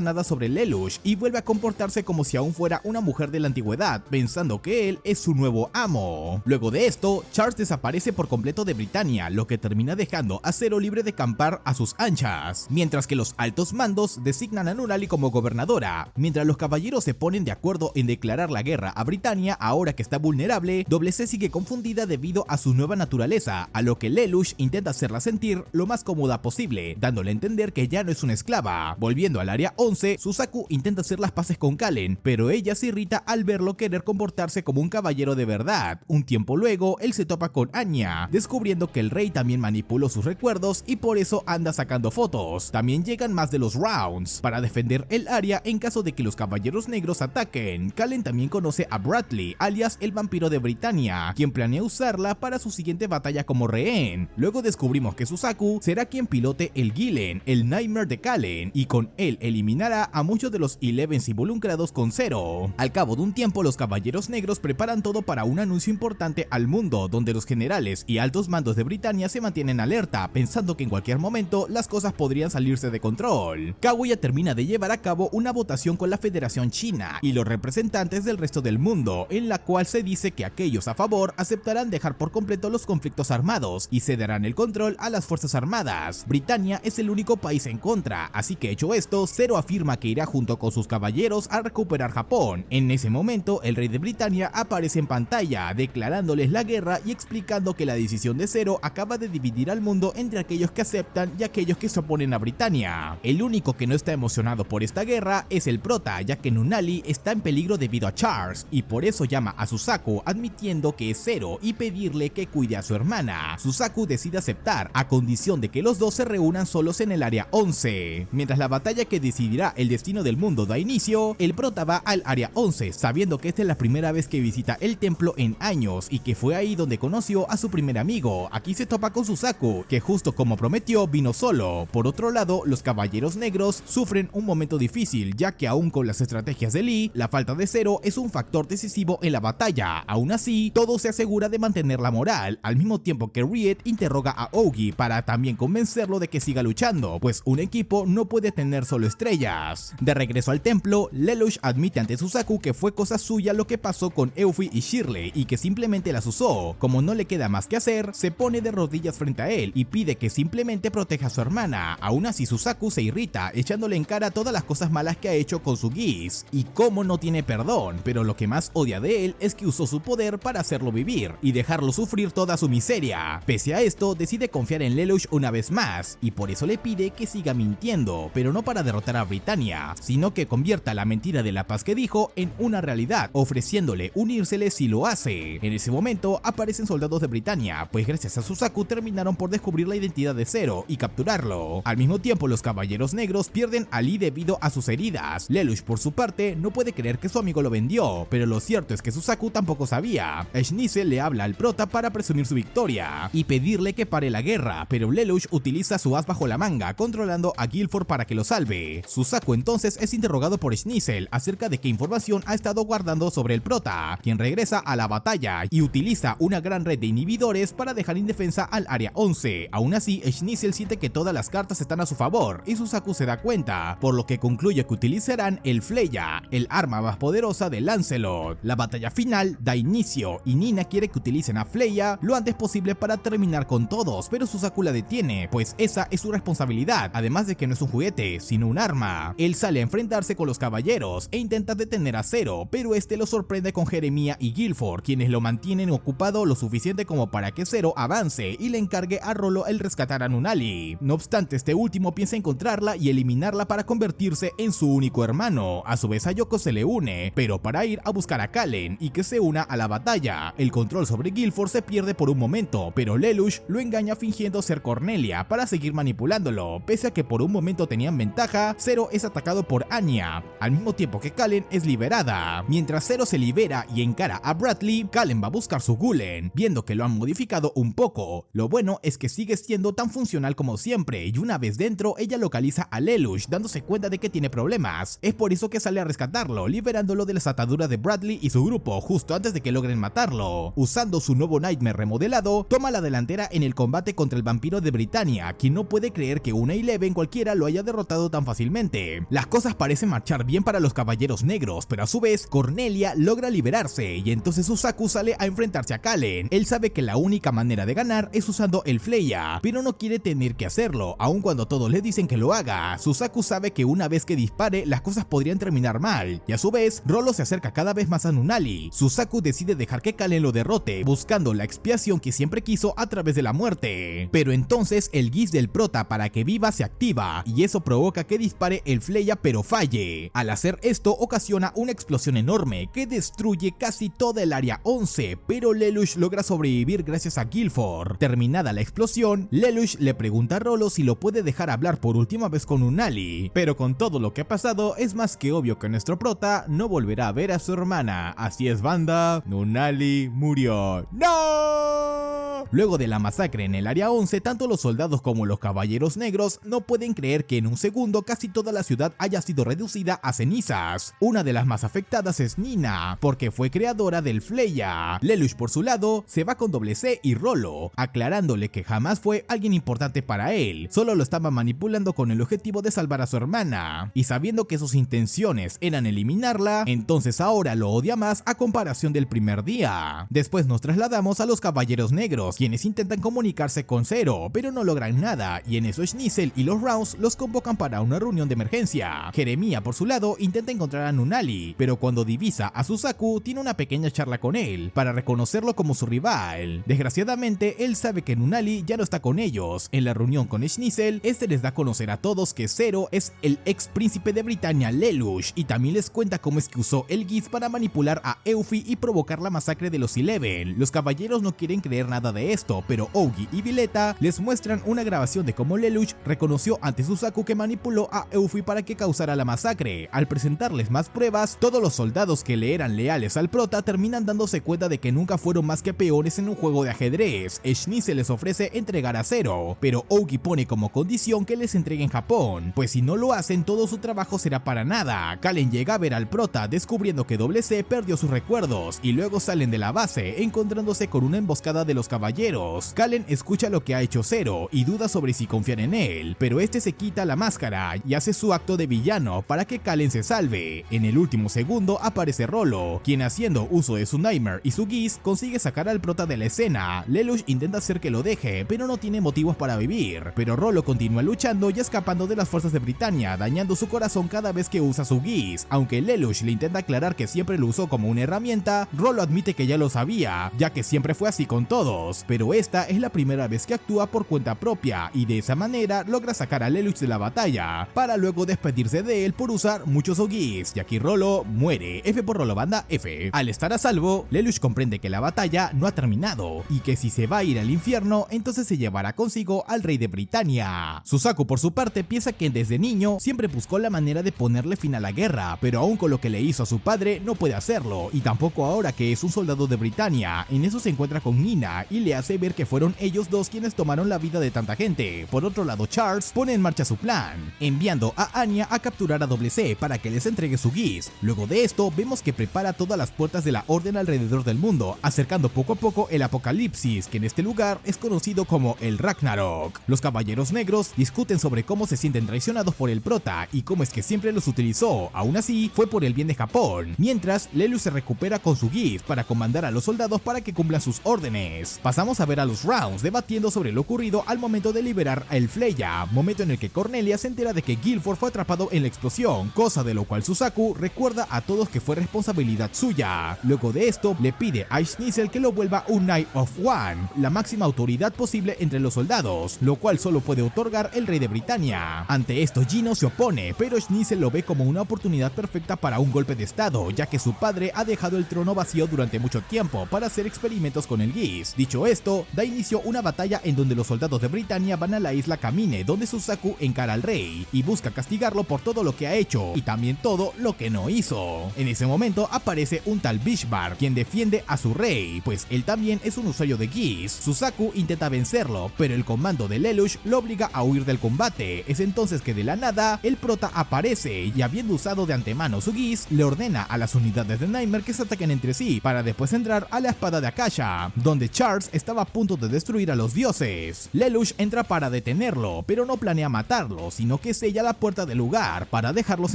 nada sobre Lelouch y vuelve a comportarse como si aún fuera una mujer de la antigüedad, pensando que él es su nuevo amo. Luego de esto, Charles desaparece por completo de Britannia, lo que termina dejando a Zero libre de campar a sus anchas, mientras que los altos mandos designan a Nunnally como gobernadora. Mientras los caballeros se ponen de acuerdo en declarar la guerra a Britannia ahora que está vulnerable, WC sigue confundida debido a su nueva naturaleza, a lo que Lelouch intenta hacerla sentir lo más cómoda posible, dándole a entender que ya no es una esclava. Volviendo al área 11, Suzaku intenta hacer las paces con Kallen, pero ella se irrita al verlo querer comportarse como un caballero de verdad. Un tiempo luego, él se topa con Anya, descubriendo que el rey también manipuló sus recuerdos y por eso anda sacando fotos. También llegan más de los rounds para defender el área en caso de que los caballeros negros ataquen. Kallen también conoce a Bradley, alias el vampiro de Britannia, quien planea usarla para su siguiente batalla como rehén. Luego descubrimos que Suzaku será quien pilote el Gillen, el Nightmare de Kallen, y con él eliminará a muchos de los Elevens involucrados con Zero. Al cabo de un tiempo, los caballeros negros preparan todo para un anuncio importante al mundo, donde los generales y altos mandos de Britannia se mantienen alerta, pensando que en cualquier momento las cosas podrían salirse de control. Kaguya termina de llevar a cabo una votación con la Federación China y los representantes del resto del mundo, en la cual se dice que aquellos a favor aceptarán dejar por completo los conflictos armados y cederán el control a las fuerzas armadas. Britannia es el único país en contra, así que hecho esto, Zero afirma que irá junto con sus caballeros a recuperar Japón. En ese momento, el rey de Britannia aparece aparece en pantalla, declarándoles la guerra y explicando que la decisión de Zero acaba de dividir al mundo entre aquellos que aceptan y aquellos que se oponen a Britannia. El único que no está emocionado por esta guerra es el prota, ya que Nunnally está en peligro debido a Charles, y por eso llama a Suzaku admitiendo que es Zero y pedirle que cuide a su hermana. Suzaku decide aceptar, a condición de que los dos se reúnan solos en el área 11. Mientras la batalla que decidirá el destino del mundo da inicio, el prota va al área 11, sabiendo que esta es la primera vez que visita el templo en años y que fue ahí donde conoció a su primer amigo. Aquí se topa con Suzaku, que justo como prometió vino solo. Por otro lado, los caballeros negros sufren un momento difícil, ya que aún con las estrategias de Lee, la falta de Zero es un factor decisivo en la batalla. Aún así, todo se asegura de mantener la moral, al mismo tiempo que Riet interroga a Ogi para también convencerlo de que siga luchando, pues un equipo no puede tener solo estrellas. De regreso al templo, Lelouch admite ante Suzaku que fue cosa suya lo que pasó con Euphie y Shirley y que simplemente las usó. Como no le queda más que hacer, se pone de rodillas frente a él y pide que simplemente proteja a su hermana. Aún así, Suzaku se irrita, echándole en cara todas las cosas malas que ha hecho con su Geese y cómo no tiene perdón, pero lo que más odia de él es que usó su poder para hacerlo vivir y dejarlo sufrir toda su miseria. Pese a esto, decide confiar en Lelouch una vez más y por eso le pide que siga mintiendo, pero no para derrotar a Britannia, sino que convierta la mentira de la paz que dijo en una realidad, ofreciéndole unírsele si lo hace. En ese momento aparecen soldados de Britannia, pues gracias a Suzaku terminaron por descubrir la identidad de Zero y capturarlo. Al mismo tiempo, los caballeros negros pierden a Lee debido a sus heridas. Lelouch, por su parte, no puede creer que su amigo lo vendió, pero lo cierto es que Suzaku tampoco sabía. Schnitzel le habla al prota para presumir su victoria y pedirle que pare la guerra, pero Lelouch utiliza su as bajo la manga, controlando a Guilford para que lo salve. Suzaku entonces es interrogado por Schnitzel acerca de qué información ha estado guardando sobre el prota, quien regresa a la batalla y utiliza una gran red de inhibidores para dejar indefensa al área 11. Aún así, Schnitzel siente que todas las cartas están a su favor y Suzaku se da cuenta, por lo que concluye que utilizarán el Fleya, el arma más poderosa de Lancelot. La batalla final da inicio y Nina quiere que utilicen a Fleya lo antes posible para terminar con todos, pero Suzaku la detiene, pues esa es su responsabilidad, además de que no es un juguete, sino un arma. Él sale a enfrentarse con los caballeros e intenta detener a Zero, pero este lo sorprende con Jeremiah y Guilford, quienes lo mantienen ocupado lo suficiente como para que Zero avance y le encargue a Rollo el rescatar a Nunnally. No obstante, este último piensa encontrarla y eliminarla para convertirse en su único hermano. A su vez, a Yoko se le une, pero para ir a buscar a Kallen y que se una a la batalla. El control sobre Guilford se pierde por un momento, pero Lelouch lo engaña fingiendo ser Cornelia para seguir manipulándolo. Pese a que por un momento tenían ventaja, Zero es atacado por Anya, al mismo tiempo que Kallen es liberada. Mientras Zero se libera y encara a Bradley, Kallen va a buscar su Gulen, viendo que lo han modificado un poco. Lo bueno es que sigue siendo tan funcional como siempre, y una vez dentro, ella localiza a Lelouch, dándose cuenta de que tiene problemas. Es por eso que sale a rescatarlo, liberándolo de las ataduras de Bradley y su grupo, justo antes de que logren matarlo. Usando su nuevo Nightmare remodelado, toma la delantera en el combate contra el vampiro de Britannia, quien no puede creer que una Eleven cualquiera lo haya derrotado tan fácilmente. Las cosas parecen marchar bien para los caballeros negros, pero a su vez, Cornelia logra liberarse, y entonces Suzaku sale a enfrentarse a Kallen. Él sabe que la única manera de ganar es usando el Fleya, pero no quiere tener que hacerlo, aun cuando todos le dicen que lo haga. Suzaku sabe que una vez que dispare, las cosas podrían terminar mal, y a su vez, Rollo se acerca cada vez más a Nunnally. Suzaku decide dejar que Kallen lo derrote, buscando la expiación que siempre quiso a través de la muerte. Pero entonces el Geese del prota para que viva se activa, y eso provoca que dispare el Fleya pero falle. Al hacer esto, ocasiona una explosión enorme que destruye casi toda el área 11, pero Lelouch logra sobrevivir gracias a Guilford. Terminada la explosión, Lelouch le pregunta a Rollo si lo puede dejar hablar por última vez con Nunnally, pero con todo lo que ha pasado es más que obvio que nuestro prota no volverá a ver a su hermana. Así es, banda, Nunnally murió. ¡No! Luego de la masacre en el área 11, tanto los soldados como los caballeros negros no pueden creer que en un segundo casi toda la ciudad haya sido reducida a cenizas. Una de las más afectadas es Nina, porque fue creadora del Fleya. Lelouch, por su lado, se va con Doble C y Rollo, aclarándole que jamás fue alguien importante para él, solo lo estaba manipulando con el objetivo de salvar a su hermana, y sabiendo que sus intenciones eran eliminarla, entonces ahora lo odia más a comparación del primer día. Después nos trasladamos a los caballeros negros, quienes intentan comunicarse con Zero, pero no logran nada, y en eso Schnitzel y los Rounds los convocan para una reunión de emergencia. Jeremiah, por su lado, intenta encontrar a Nunnally, pero cuando divisa a Suzaku, tiene una pequeña charla con él para reconocerlo como su rival. Desgraciadamente, él sabe que Nunnally ya no está con ellos. En la reunión con Schnitzel, este les da a conocer a todos que Zero es el ex príncipe de Britannia, Lelouch, y también les cuenta cómo es que usó el Geass para manipular a Euphie y provocar la masacre de los Eleven. Los caballeros no quieren creer nada de esto, pero Ogi y Violeta les muestran una grabación de cómo Lelouch reconoció ante Suzaku que manipuló a Euphie para que causara la masacre. Al presentarles más pruebas, todos los soldados que le eran leales al prota terminan dándose cuenta de que nunca fueron más que peones en un juego de ajedrez. Schnitzel les ofrece entregar a Zero, pero Ogi pone como condición que les entreguen Japón, pues si no lo hacen todo su trabajo será para nada. Kallen llega a ver al prota descubriendo que WC perdió sus recuerdos y luego salen de la base encontrándose con una emboscada de los caballeros. Kallen escucha lo que ha hecho Zero y duda sobre si confiar en él, pero este se quita la máscara y hace su acto de villano para que Kallen se salve. En el último segundo aparece Rollo, quien haciendo uso de su Nightmare y su Geass consigue sacar al prota de la escena. Lelouch intenta hacer que lo deje, pero no tiene motivos para vivir, pero Rollo continúa luchando y escapando de las fuerzas de Britannia, dañando su corazón cada vez que usa su Geass. Aunque Lelouch le intenta aclarar que siempre lo usó como una herramienta, Rollo admite que ya lo sabía, ya que siempre fue así con todos, pero esta es la primera vez que actúa por cuenta propia y de esa manera logra sacar a Lelouch de la batalla, para luego despedirse de él por usar mucho su Geass, y aquí Rollo muere. F por Rollo banda F. Al estar a salvo, Lelouch comprende que la batalla no ha terminado y que si se va a ir al infierno, entonces se llevará consigo al rey de Britannia. Suzaku por su parte piensa que desde niño siempre buscó la manera de ponerle fin a la guerra, pero aún con lo que le hizo a su padre no puede hacerlo, y tampoco ahora que es un soldado de Britannia. En eso se encuentra con Nina y le hace ver que fueron ellos dos quienes tomaron la vida de tanta gente. Por otro lado, Charles pone en marcha su plan, enviando a Anya a capturar a WC para que les entregue su Geass. Luego de esto vemos que prepara todas las puertas de la orden alrededor del mundo, acercando poco a poco el apocalipsis, que en este lugar es conocido como el Ragnarok. Los caballeros negros discuten sobre cómo se sienten traicionados por el prota y cómo es que siempre los utilizó. Aún así, fue por el bien de Japón, mientras Lelouch se recupera con su Geass para comandar a los soldados para que cumplan sus órdenes. Pasamos a ver a los Rounds debatiendo sobre lo ocurrido al momento de liberar a el Fleya, momento en el que Cornelia se entera de que Guilford fue atrapado en la explosión, cosa de lo cual Suzaku recuerda a todos que fue responsabilidad suya. Luego de esto, le pide a Schnitzel que lo vuelva un Knight of One, la máxima autoridad posible entre los soldados, lo cual solo puede otorgar el rey de Britannia. Ante esto, Gino se opone, pero Schnitzel lo ve como una oportunidad perfecta para un golpe de estado, ya que su padre ha dejado el trono vacío durante mucho tiempo para hacer experimentos con el Geass. Dicho esto, da inicio una batalla en donde los soldados de Britannia van a la isla Kamine, donde Suzaku encara al rey y busca castigarlo por todo lo que ha hecho y también todo lo que no hizo. En ese momento aparece un tal Bishbar, quien defiende a su rey, pues él también es un usuario de Geass. Suzaku intenta vencerlo, pero el comando de Lelouch lo obliga a huir del combate. Es entonces que de la nada, el prota aparece y habiendo usado de antemano su Geass, le ordena a las unidades de Nightmare que se ataquen entre sí, para después entrar a la espada de Akasha, donde Charles estaba a punto de destruir a los dioses. Lelouch entra para detenerlo, pero no planea matarlo, sino que sella la puerta del lugar para dejarlos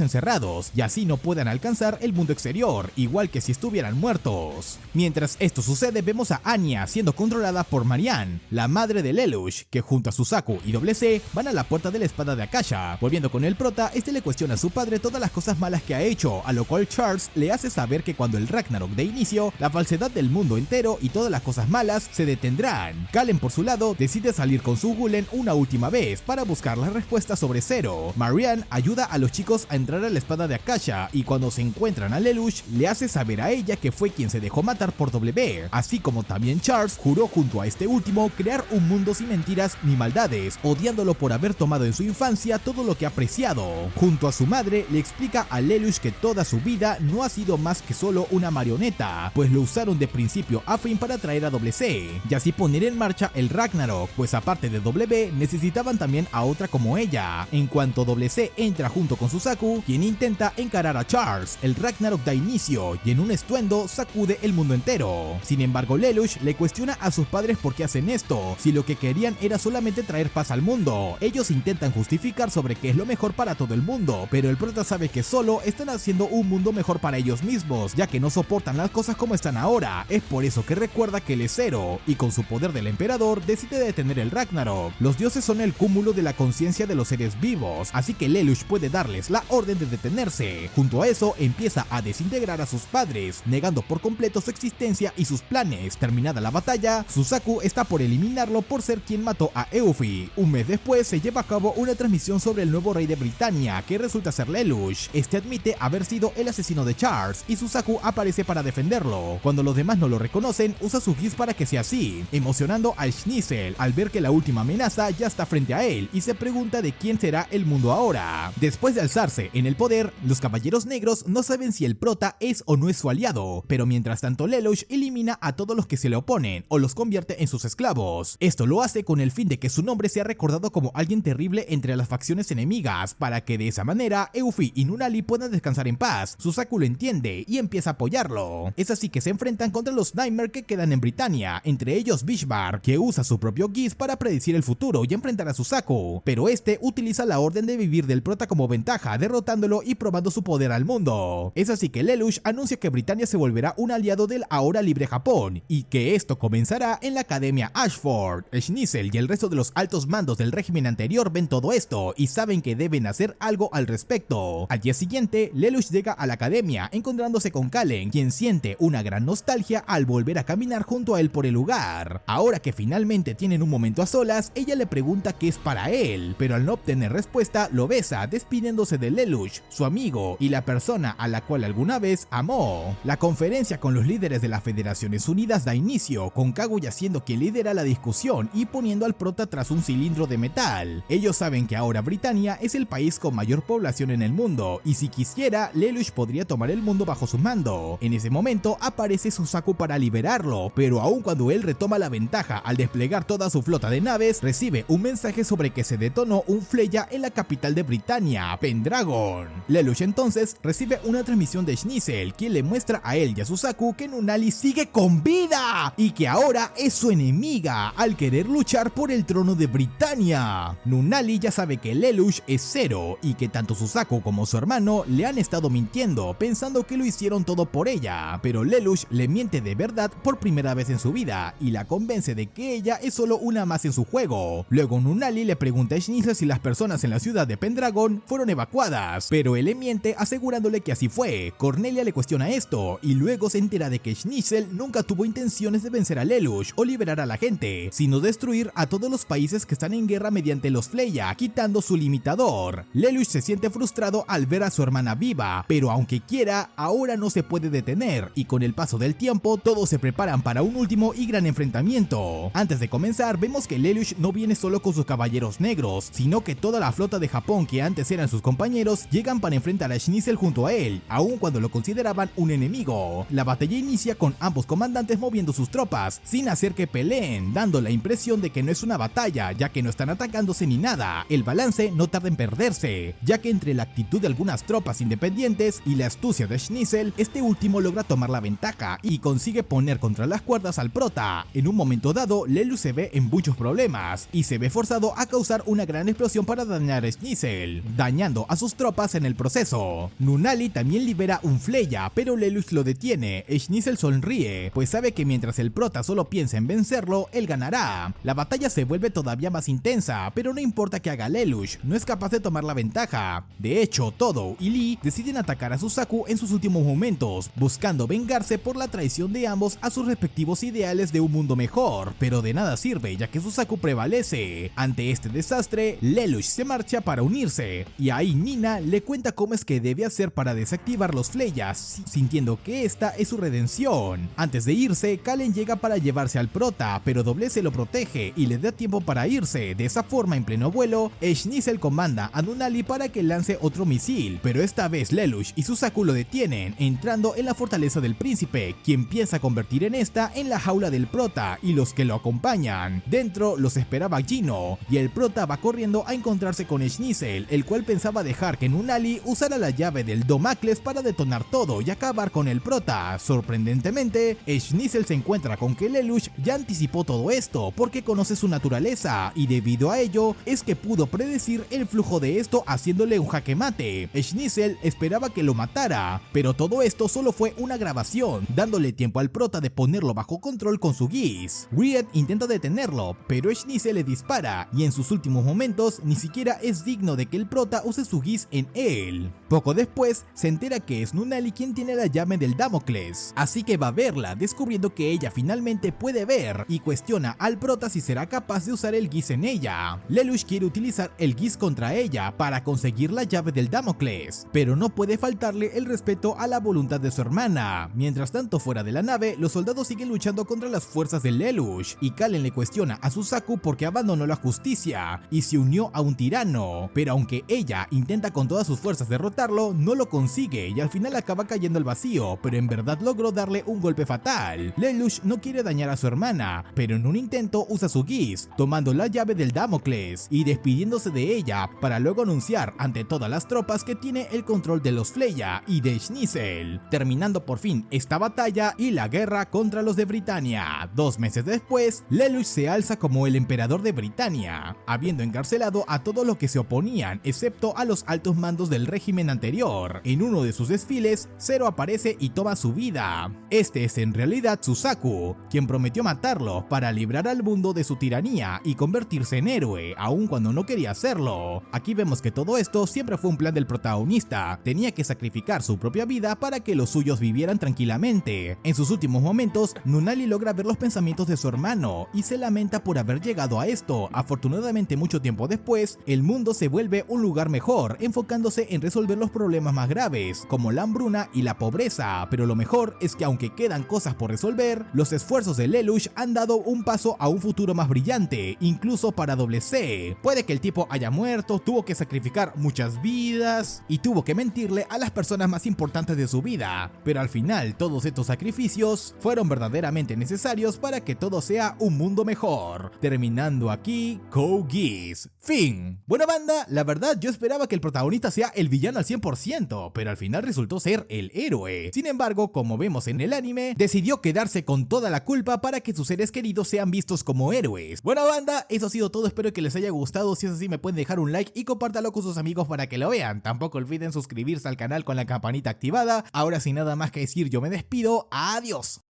encerrados y así no puedan alcanzar el mundo exterior, igual que si estuvieran muertos. Mientras esto sucede, vemos a Anya siendo controlada por Marianne, la madre de Lelouch, que junto a Suzaku y WC van a la puerta de la espada de Akasha. Volviendo con el prota, este le cuestiona a su padre todas las cosas malas que ha hecho, a lo cual Charles le hace saber que cuando el Ragnarok de inicio, la falsedad del mundo entero y todas las cosas malas se detendrán. Kallen por su lado decide salir con su Gulen una última vez para buscar las respuestas sobre Zero. Marianne ayuda a los chicos a entrar a la espada de Akasha y cuando se encuentran a Lelouch le hace saber a ella que fue quien se dejó matar por W, así como también Charles juró junto a este último crear un mundo sin mentiras ni maldades, odiándolo por haber tomado en su infancia todo lo que ha apreciado. Junto a su madre le explica a Lelouch que toda su vida no ha sido más que solo una marioneta, pues lo usaron de principio a fin para traer a WC y así poner en marcha el Ragnarok, pues aparte de W necesitaban también a otra como ella. En cuanto WC entra junto con Suzaku, quien intenta encarar a Charles, el Ragnarok da inicio y en un estruendo sacude el mundo entero. Sin embargo, Lelouch le cuestiona a sus padres por qué hacen esto, si lo que querían era solamente traer paz al mundo. Ellos intentan justificar sobre qué es lo mejor para todo el mundo, pero el prota sabe que solo están haciendo un mundo mejor para ellos mismos, ya que no soportan las cosas como están ahora. Es por eso que recuerda que él es Zero, y con su poder del emperador decide detener el Ragnarok. Los dioses son el cúmulo de la conciencia de los seres vivos, así que Lelouch puede darles la orden de detenerse. Junto a eso empieza a desintegrar a sus padres poderes, negando por completo su existencia y sus planes. Terminada la batalla, Suzaku está por eliminarlo por ser quien mató a Euphie. Un mes después se lleva a cabo una transmisión sobre el nuevo rey de Britania, que resulta ser Lelouch. Este admite haber sido el asesino de Charles y Suzaku aparece para defenderlo. Cuando los demás no lo reconocen, usa su Geass para que sea así, emocionando a Schnitzel al ver que la última amenaza ya está frente a él y se pregunta de quién será el mundo ahora. Después de alzarse en el poder, los Caballeros Negros no saben si el prota es o no es su aliado, pero mientras tanto Lelouch elimina a todos los que se le oponen o los convierte en sus esclavos. Esto lo hace con el fin de que su nombre sea recordado como alguien terrible entre las facciones enemigas, para que de esa manera Euphie y Nunnally puedan descansar en paz. Suzaku lo entiende y empieza a apoyarlo. Es así que se enfrentan contra los Nightmare que quedan en Britania, entre ellos Bishbar, que usa su propio Geass para predecir el futuro y enfrentar a Suzaku, pero este utiliza la orden de vivir del prota como ventaja, derrotándolo y probando su poder al mundo. Es así que Lelouch anuncia que Britania se volverá un aliado del ahora libre Japón, y que esto comenzará en la Academia Ashford. Schnitzel y el resto de los altos mandos del régimen anterior ven todo esto y saben que deben hacer algo al respecto. Al día siguiente, Lelouch llega a la academia encontrándose con Kallen, quien siente una gran nostalgia al volver a caminar junto a él por el lugar. Ahora que finalmente tienen un momento a solas, ella le pregunta qué es para él, pero al no obtener respuesta lo besa, despidiéndose de Lelouch, su amigo y la persona a la cual alguna vez amó. La conferencia con los líderes de las Federaciones Unidas da inicio, con Kaguya siendo quien lidera la discusión y poniendo al prota tras un cilindro de metal. Ellos saben que ahora Britania es el país con mayor población en el mundo, y si quisiera, Lelouch podría tomar el mundo bajo su mando. En ese momento aparece Suzaku para liberarlo, pero aun cuando él retoma la ventaja al desplegar toda su flota de naves, recibe un mensaje sobre que se detonó un Fleya en la capital de Britania, Pendragon. Lelouch entonces recibe una transmisión de Schnitzel, quien le muestra a él y a Suzaku que Nunnally sigue con vida y que ahora es su enemiga al querer luchar por el trono de Britania. Nunnally ya sabe que Lelouch es Zero y que tanto Suzaku como su hermano le han estado mintiendo pensando que lo hicieron todo por ella, pero Lelouch le miente de verdad por primera vez en su vida y la convence de que ella es solo una más en su juego. Luego Nunnally le pregunta a Schnitzel si las personas en la ciudad de Pendragon fueron evacuadas, pero él le miente asegurándole que así fue. Cornelia le cuestiona esto y luego se entera de que Schnitzel nunca tuvo intenciones de vencer a Lelouch o liberar a la gente, sino destruir a todos los países que están en guerra mediante los Fleya, quitando su limitador. Lelouch se siente frustrado al ver a su hermana viva, pero aunque quiera, ahora no se puede detener, y con el paso del tiempo todos se preparan para un último y gran enfrentamiento. Antes de comenzar, vemos que Lelouch no viene solo con sus caballeros negros, sino que toda la flota de Japón que antes eran sus compañeros llegan para enfrentar a Schnitzel junto a él, aun cuando lo consideraban un enemigo. La batalla inicia con ambos comandantes moviendo sus tropas, sin hacer que peleen, dando la impresión de que no es una batalla, ya que no están atacándose ni nada. El balance no tarda en perderse, ya que entre la actitud de algunas tropas independientes y la astucia de Schnitzel, este último logra tomar la ventaja y consigue poner contra las cuerdas al prota. En un momento dado, Lelouch se ve en muchos problemas y se ve forzado a causar una gran explosión para dañar a Schnitzel, dañando a sus tropas en el proceso. Nunnally también libera un Fleya, pero Lelouch lo detiene. Schnitzel sonríe, pues sabe que mientras el prota solo piensa en vencerlo, él ganará. La batalla se vuelve todavía más intensa, pero no importa que haga Lelouch, no es capaz de tomar la ventaja. De hecho, Todo y Lee deciden atacar a Suzaku en sus últimos momentos, buscando vengarse por la traición de ambos a sus respectivos ideales de un mundo mejor, pero de nada sirve ya que Suzaku prevalece. Ante este desastre, Lelouch se marcha para unirse, y ahí Nina le cuenta cómo es que debe hacer para desactivar los Fleyas, sintiendo que esta es su redención. Antes de irse, Kallen llega para llevarse al prota, pero Doble se lo protege y le da tiempo para irse. De esa forma, en pleno vuelo, Schnitzel comanda a Nunnally para que lance otro misil, pero esta vez Lelouch y Suzaku lo detienen, entrando en la fortaleza del príncipe, quien piensa convertir en esta en la jaula del prota y los que lo acompañan. Dentro los esperaba Gino, y el prota va corriendo a encontrarse con Schnitzel, el cual pensaba dejar que Nunnally usara la llave del Domacles para detonar todo y acabar con el prota. Sorprendentemente, Schnitzel se encuentra con que Lelouch ya anticipó todo esto porque conoce su naturaleza, y debido a ello es que pudo predecir el flujo de esto haciéndole un jaque mate. Schnitzel esperaba que lo matara, pero todo esto solo fue una grabación, dándole tiempo al prota de ponerlo bajo control con su Geass. Riet intenta detenerlo, pero Schnitzel le dispara, y en sus últimos momentos ni siquiera es digno de que el prota use su Geass en él. Poco después se entera que es Nunnally quien tiene la llave del Damocles, así que va a verla, descubriendo que ella finalmente puede ver y cuestiona al prota si será capaz de usar el Geass en ella. Lelouch quiere utilizar el Geass contra ella para conseguir la llave del Damocles, pero no puede faltarle el respeto a la voluntad de su hermana. Mientras tanto, fuera de la nave, los soldados siguen luchando contra las fuerzas de Lelouch y Kalen le cuestiona a Suzaku porque abandonó la justicia y se unió a un tirano, pero aunque ella intenta con todas sus fuerzas derrotarlo, no lo consigue y al final acaba cayendo al vacío, pero en verdad logró darle un golpe fatal. Lelouch no quiere dañar a su hermana, pero en un intento usa su Geass, tomando la llave del Damocles y despidiéndose de ella para luego anunciar ante todas las tropas que tiene el control de los Fleya y de Schnitzel, terminando por fin esta batalla y la guerra contra los de Britania. 2 meses después, Lelouch se alza como el emperador de Britania, habiendo encarcelado a todos los que se oponían, excepto a los altos mandos del régimen anterior. En uno de sus desfiles, Zero aparece y toma su vida. Este es en realidad Suzaku, quien prometió matarlo para librar al mundo de su tiranía y convertirse en héroe, aun cuando no quería hacerlo. Aquí vemos que todo esto siempre fue un plan del protagonista, tenía que sacrificar su propia vida para que los suyos vivieran tranquilamente. En sus últimos momentos, Nunnally logra ver los pensamientos de su hermano y se lamenta por haber llegado a esto. Afortunadamente, mucho tiempo después, el mundo se vuelve un lugar mejor, enfocándose en resolver los problemas más graves, como la hambruna y la pobreza, pero lo mejor es que aunque quedan cosas por resolver, los esfuerzos de Lelouch han dado un paso a un futuro más brillante, incluso para C. Puede que el tipo haya muerto, tuvo que sacrificar muchas vidas y tuvo que mentirle a las personas más importantes de su vida, pero al final todos estos sacrificios fueron verdaderamente necesarios para que todo sea un mundo mejor. Terminando aquí, Code Geass. Fin. Bueno, banda, la verdad yo esperaba que el protagonista sea el villano al 100%, pero al final resultó ser el héroe. Sin embargo, como vemos en el anime, decidió quedarse con toda la culpa para que sus seres queridos sean vistos como héroes. Bueno, banda, eso ha sido todo, espero que les haya gustado. Si es así, me pueden dejar un like y compártalo con sus amigos para que lo vean. Tampoco olviden suscribirse al canal con la campanita activada. Ahora, sin nada más que decir, yo me despido. Adiós.